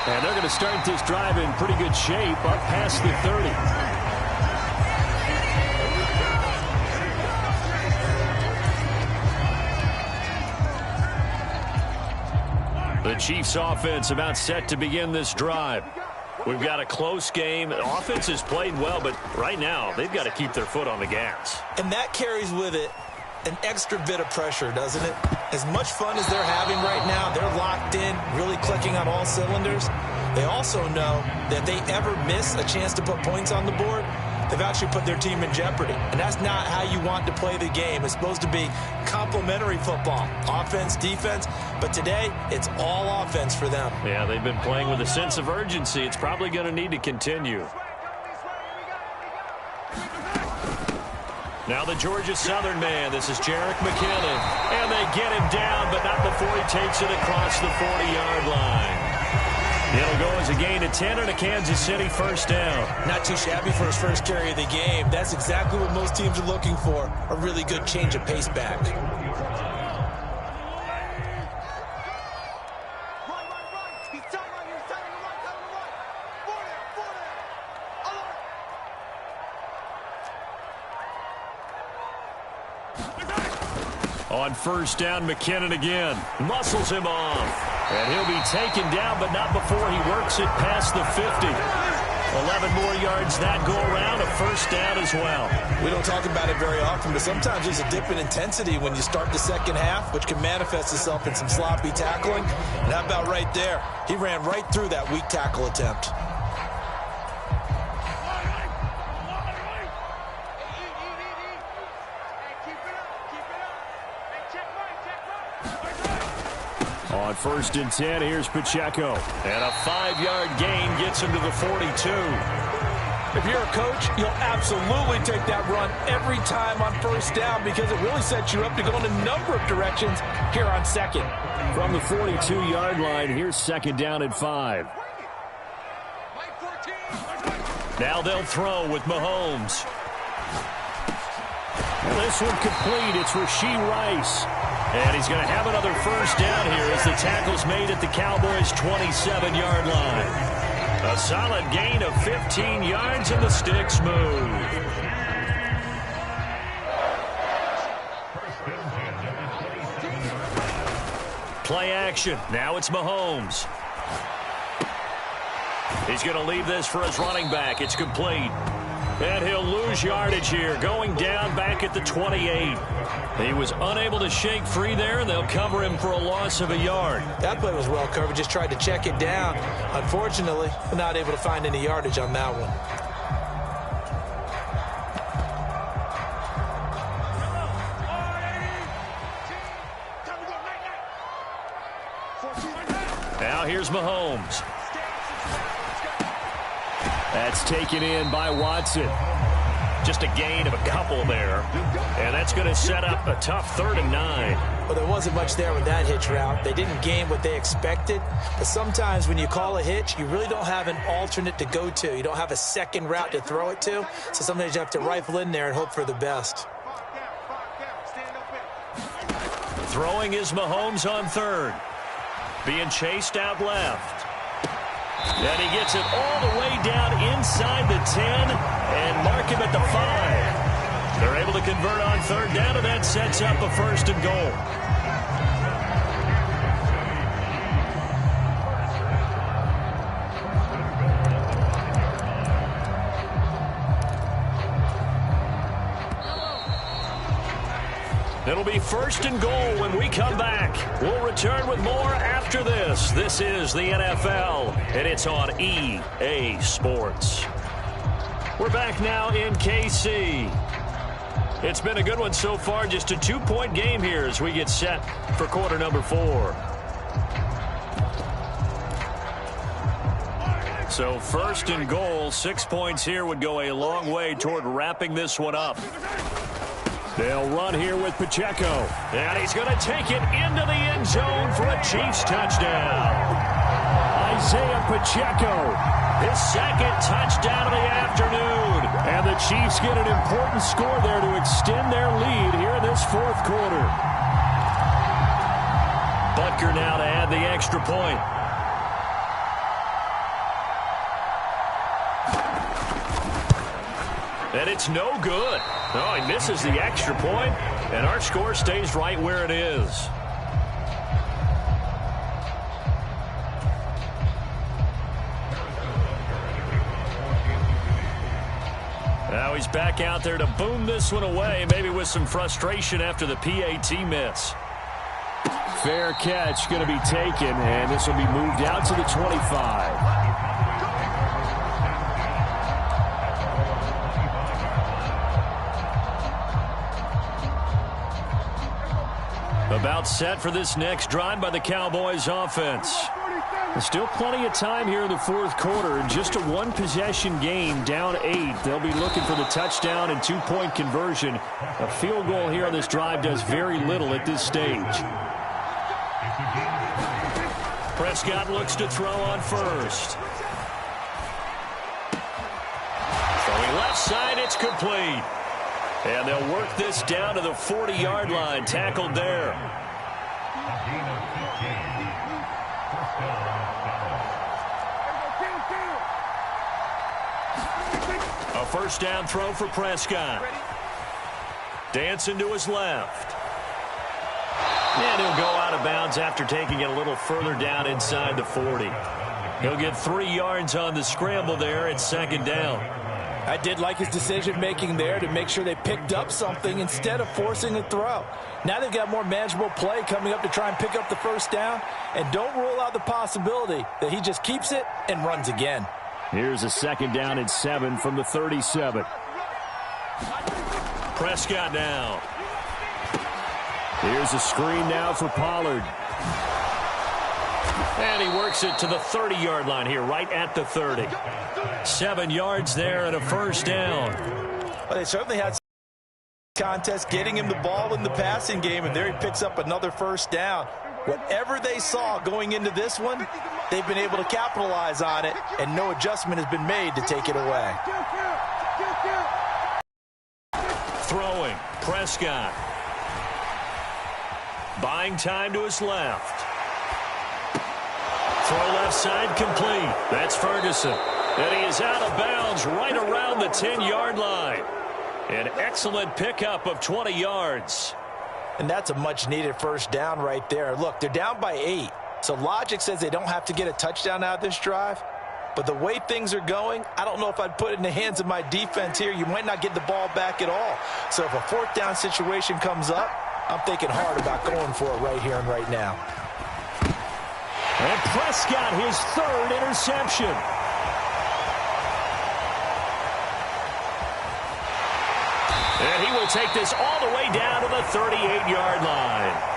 And they're going to start this drive in pretty good shape up past the 30. The Chiefs offense about set to begin this drive. We've got a close game. The offense has played well, but right now they've got to keep their foot on the gas. And that carries with it an extra bit of pressure, doesn't it? As much fun as they're having right now, they're locked in, really clicking on all cylinders. They also know that if they ever miss a chance to put points on the board, they've actually put their team in jeopardy. And that's not how you want to play the game. It's supposed to be complementary football, offense, defense. But today, it's all offense for them. Yeah, they've been playing with a sense of urgency. It's probably going to need to continue. Now the Georgia Southern man. This is Jerick McKinnon. And they get him down, but not before he takes it across the 40-yard line. It'll go as a gain of 10 and a Kansas City first down. Not too shabby for his first carry of the game. That's exactly what most teams are looking for, a really good change of pace back. On first down, McKinnon again. Muscles him off. And he'll be taken down, but not before he works it past the 50. 11 more yards that go around, a first down as well. We don't talk about it very often, but sometimes there's a dip in intensity when you start the second half, which can manifest itself in some sloppy tackling. And how about right there? He ran right through that weak tackle attempt. 1st and 10. Here's Pacheco. And a 5-yard gain gets him to the 42. If you're a coach, you'll absolutely take that run every time on 1st down because it really sets you up to go in a number of directions here on 2nd. From the 42-yard line, here's 2nd down and 5. Now they'll throw with Mahomes. This one complete. It's Rashee Rice. And he's going to have another 1st down here as the tackle's made at the Cowboys' 27-yard line. A solid gain of 15 yards and the sticks move. Play action. Now it's Mahomes. He's going to leave this for his running back. It's complete. And he'll lose yardage here, going down back at the 28. He was unable to shake free there, and they'll cover him for a loss of a yard. That play was well covered. Just tried to check it down. Unfortunately, not able to find any yardage on that one. Now here's Mahomes. That's taken in by Watson. Just a gain of a couple there. And that's going to set up a tough 3rd and 9. Well, there wasn't much there with that hitch route. They didn't gain what they expected. But sometimes when you call a hitch, you really don't have an alternate to go to. You don't have a second route to throw it to. So sometimes you have to rifle in there and hope for the best. Throwing is Mahomes on 3rd. Being chased out left. And he gets it all the way down inside the 10 and mark him at the 5. They're able to convert on 3rd down, and that sets up a 1st and goal. It'll be 1st and goal when we come back. We'll return with more after this. This is the NFL, and it's on EA Sports. We're back now in KC. It's been a good one so far. Just a 2-point game here as we get set for quarter number 4. So 1st and goal, 6 points here would go a long way toward wrapping this one up. They'll run here with Pacheco. And he's going to take it into the end zone for a Chiefs touchdown. Isaiah Pacheco, his 2nd touchdown of the afternoon. And the Chiefs get an important score there to extend their lead here in this 4th quarter. Butker now to add the extra point. And it's no good. Oh, he misses the extra point, and our score stays right where it is. Now he's back out there to boom this one away, maybe with some frustration after the PAT miss. Fair catch going to be taken, and this will be moved out to the 25. About set for this next drive by the Cowboys offense. There's still plenty of time here in the 4th quarter. And just a 1-possession game, down 8. They'll be looking for the touchdown and 2-point conversion. A field goal here on this drive does very little at this stage. Prescott looks to throw on 1st. Throwing left side, it's complete. And they'll work this down to the 40-yard line, tackled there. A 1st down throw for Prescott. Dancing to his left. And he'll go out of bounds after taking it a little further down inside the 40. He'll get 3 yards on the scramble there at 2nd down. I did like his decision-making there to make sure they picked up something instead of forcing a throw. Now they've got more manageable play coming up to try and pick up the 1st down. And don't rule out the possibility that he just keeps it and runs again. Here's a 2nd down and 7 from the 37. Prescott now. Here's a screen now for Pollard. And he works it to the 30-yard line here, right at the 30. 7 yards there and a first down. Well, they certainly had contest getting him the ball in the passing game, and there he picks up another first down. Whatever they saw going into this one, they've been able to capitalize on it, and no adjustment has been made to take it away. Throwing, Prescott. Buying time to his left. Throw left side complete. That's Ferguson. And he is out of bounds right around the 10-yard line. An excellent pickup of 20 yards. And that's a much-needed first down right there. Look, they're down by 8. So logic says they don't have to get a touchdown out of this drive. But the way things are going, I don't know if I'd put it in the hands of my defense here. You might not get the ball back at all. So if a fourth down situation comes up, I'm thinking hard about going for it right here and right now. And Prescott, his 3rd interception. And he will take this all the way down to the 38-yard line.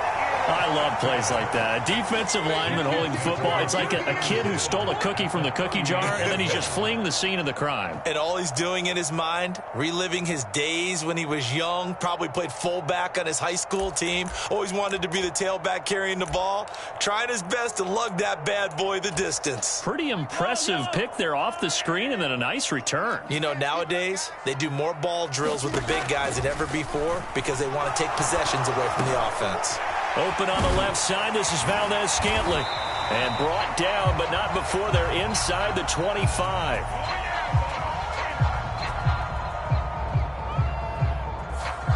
I love plays like that. A defensive lineman holding the football. It's like a kid who stole a cookie from the cookie jar, and then he's just fleeing the scene of the crime. And all he's doing in his mind, reliving his days when he was young, probably played fullback on his high school team, always wanted to be the tailback carrying the ball, trying his best to lug that bad boy the distance. Pretty impressive pick there off the screen, and then a nice return. You know, nowadays, they do more ball drills with the big guys than ever before because they want to take possessions away from the offense. Open on the left side. This is Valdez-Scantling. And brought down, but not before they're inside the 25.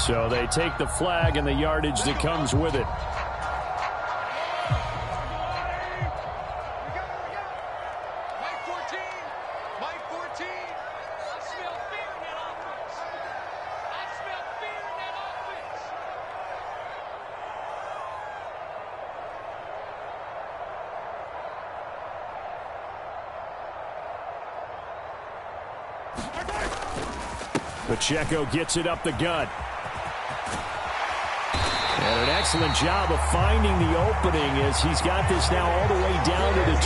So they take the flag and the yardage that comes with it. Pacheco gets it up the gut. And an excellent job of finding the opening as he's got this now all the way down to the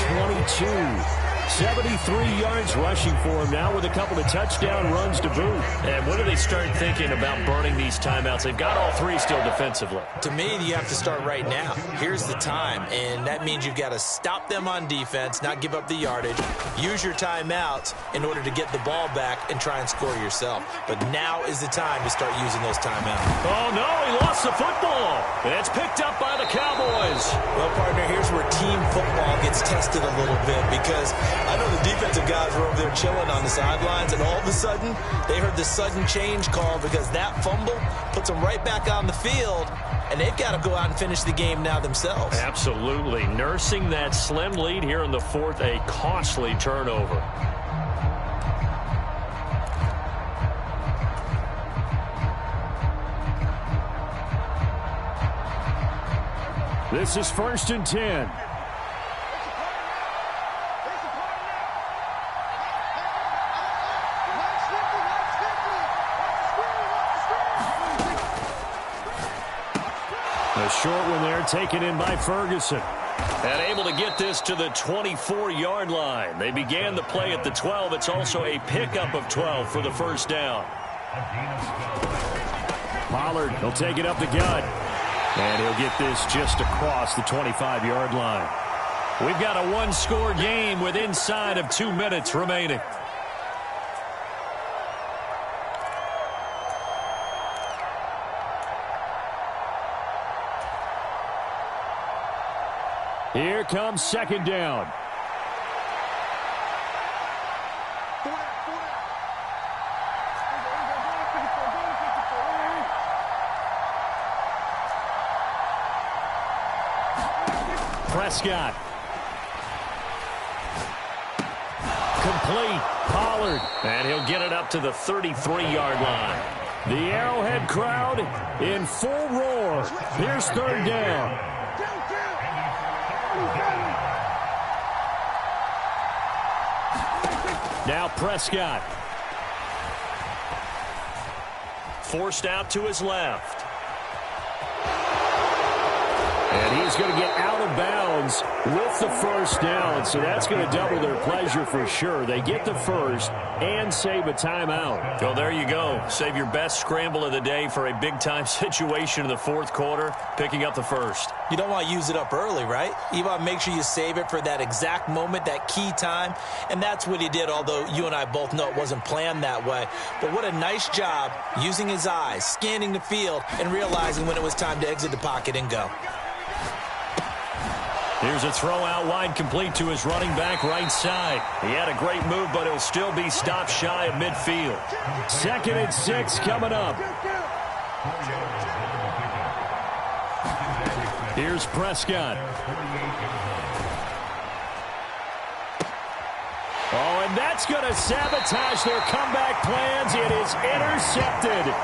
22. 73 yards rushing for him now with a couple of touchdown runs to boot. And when do they start thinking about burning these timeouts? They've got all 3 still defensively. To me, you have to start right now. Here's the time, and that means you've got to stop them on defense, not give up the yardage, use your timeouts in order to get the ball back and try and score yourself. But now is the time to start using those timeouts. Oh, no, he lost the football. And it's picked up by the Cowboys. Well, partner, here's where team football gets tested a little bit because I know the defensive guys were over there chilling on the sidelines, and all of a sudden, they heard the sudden change call because that fumble puts them right back on the field, and they've got to go out and finish the game now themselves. Absolutely. Nursing that slim lead here in the 4th, a costly turnover. This is 1st and 10. A short one there taken in by Ferguson. And able to get this to the 24-yard line. They began the play at the 12. It's also a pickup of 12 for the first down. Pollard, he'll take it up the gut. And he'll get this just across the 25-yard line. We've got a one-score game with inside of 2 minutes remaining. Here comes 2nd down. Prescott. Complete. Pollard. And he'll get it up to the 33-yard line. The Arrowhead crowd in full roar. Here's 3rd down. Now Prescott. Forced out to his left. And he's going to get out of bounds with the first down. So that's going to double their pleasure for sure. They get the first and save a timeout. Well, there you go. Save your best scramble of the day for a big-time situation in the fourth quarter, picking up the first. You don't want to use it up early, right? You want to make sure you save it for that exact moment, that key time. And that's what he did, although you and I both know it wasn't planned that way. But what a nice job using his eyes, scanning the field, and realizing when it was time to exit the pocket and go. Here's a throw out wide, complete to his running back right side. He had a great move, but he'll still be stopped shy of midfield. 2nd and 6 coming up. Here's Prescott. Oh, and that's going to sabotage their comeback plans. It is intercepted.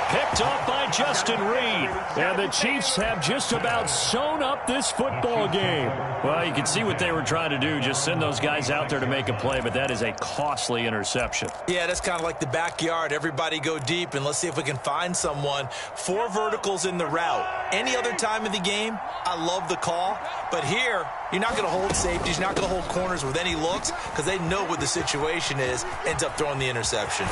Picked off by Justin Reed. And the Chiefs have just about sewn up this football game. Well, you can see what they were trying to do. Just send those guys out there to make a play, but that is a costly interception. Yeah, that's kind of like the backyard. Everybody go deep, and let's see if we can find someone. 4 verticals in the route. Any other time of the game, I love the call. But here, you're not going to hold safeties. You're not going to hold corners with any looks because they know what the situation is. Ends up throwing the interception.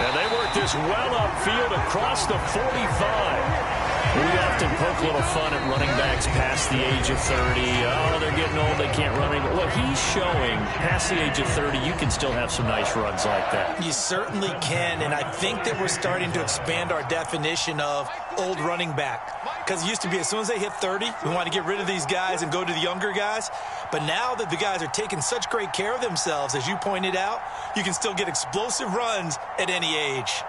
And they work this well upfield across the 45. We often poke a little fun at running backs past the age of 30. Oh, they're getting old, they can't run anymore. Well, he's showing past the age of 30, you can still have some nice runs like that. You certainly can, and I think that we're starting to expand our definition of old running back. Because it used to be as soon as they hit 30, we want to get rid of these guys and go to the younger guys. But now that the guys are taking such great care of themselves, as you pointed out, you can still get explosive runs at any age.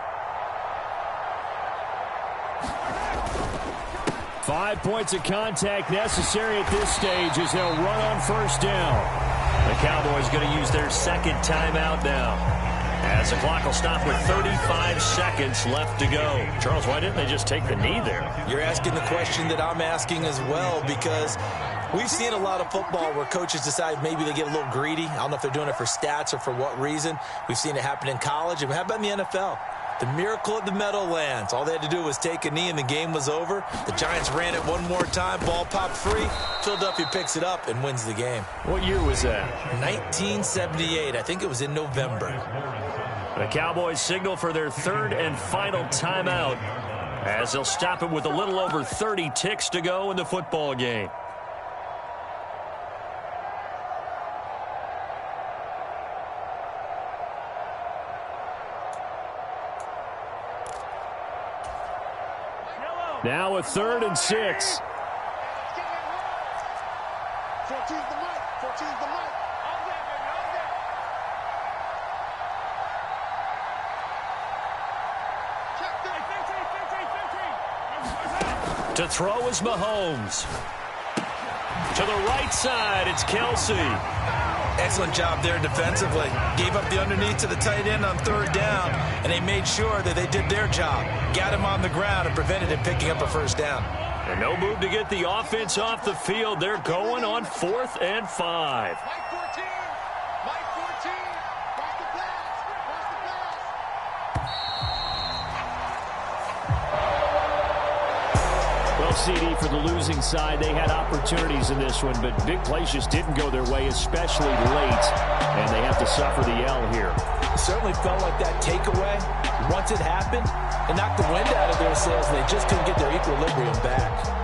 5 points of contact necessary at this stage as they'll run on first down. The Cowboys going to use their 2nd timeout now, as the clock will stop with 35 seconds left to go. Charles, why didn't they just take the knee there? You're asking the question that I'm asking as well, because we've seen a lot of football where coaches decide maybe they get a little greedy. I don't know if they're doing it for stats or for what reason. We've seen it happen in college. And how about in the NFL? The miracle of the Meadowlands. All they had to do was take a knee and the game was over. The Giants ran it one more time. Ball popped free. Philadelphia picks it up and wins the game. What year was that? 1978. I think it was in November. The Cowboys signal for their 3rd and final timeout, as they'll stop it with a little over 30 ticks to go in the football game. Now a 3rd and 6. 14's the mic. 14's the mic. To throw is Mahomes. To the right side, it's Kelsey. Excellent job there defensively. Gave up the underneath to the tight end on 3rd down, and they made sure that they did their job. Got him on the ground and prevented him picking up a first down. And no move to get the offense off the field. They're going on 4th and 5. Mike 14. Mike 14. Watch the pass. Watch the pass. Well, CD, for the losing side, they had opportunities in this one, but big plays just didn't go their way, especially late, and they have to suffer the L here. It certainly felt like that takeaway, once it happened, it knocked the wind out of their sails, and they just couldn't get their equilibrium back.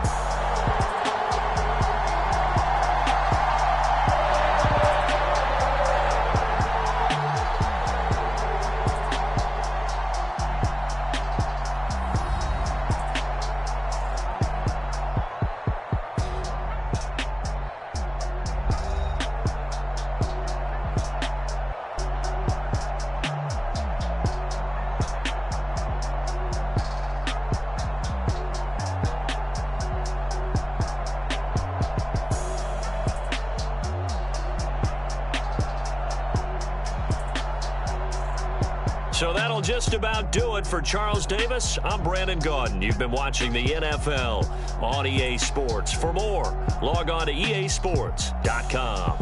So that'll just about do it for Charles Davis. I'm Brandon Gaudin. You've been watching the NFL on EA Sports. For more, log on to easports.com.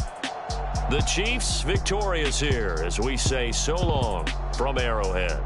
The Chiefs victorious here as we say so long from Arrowhead.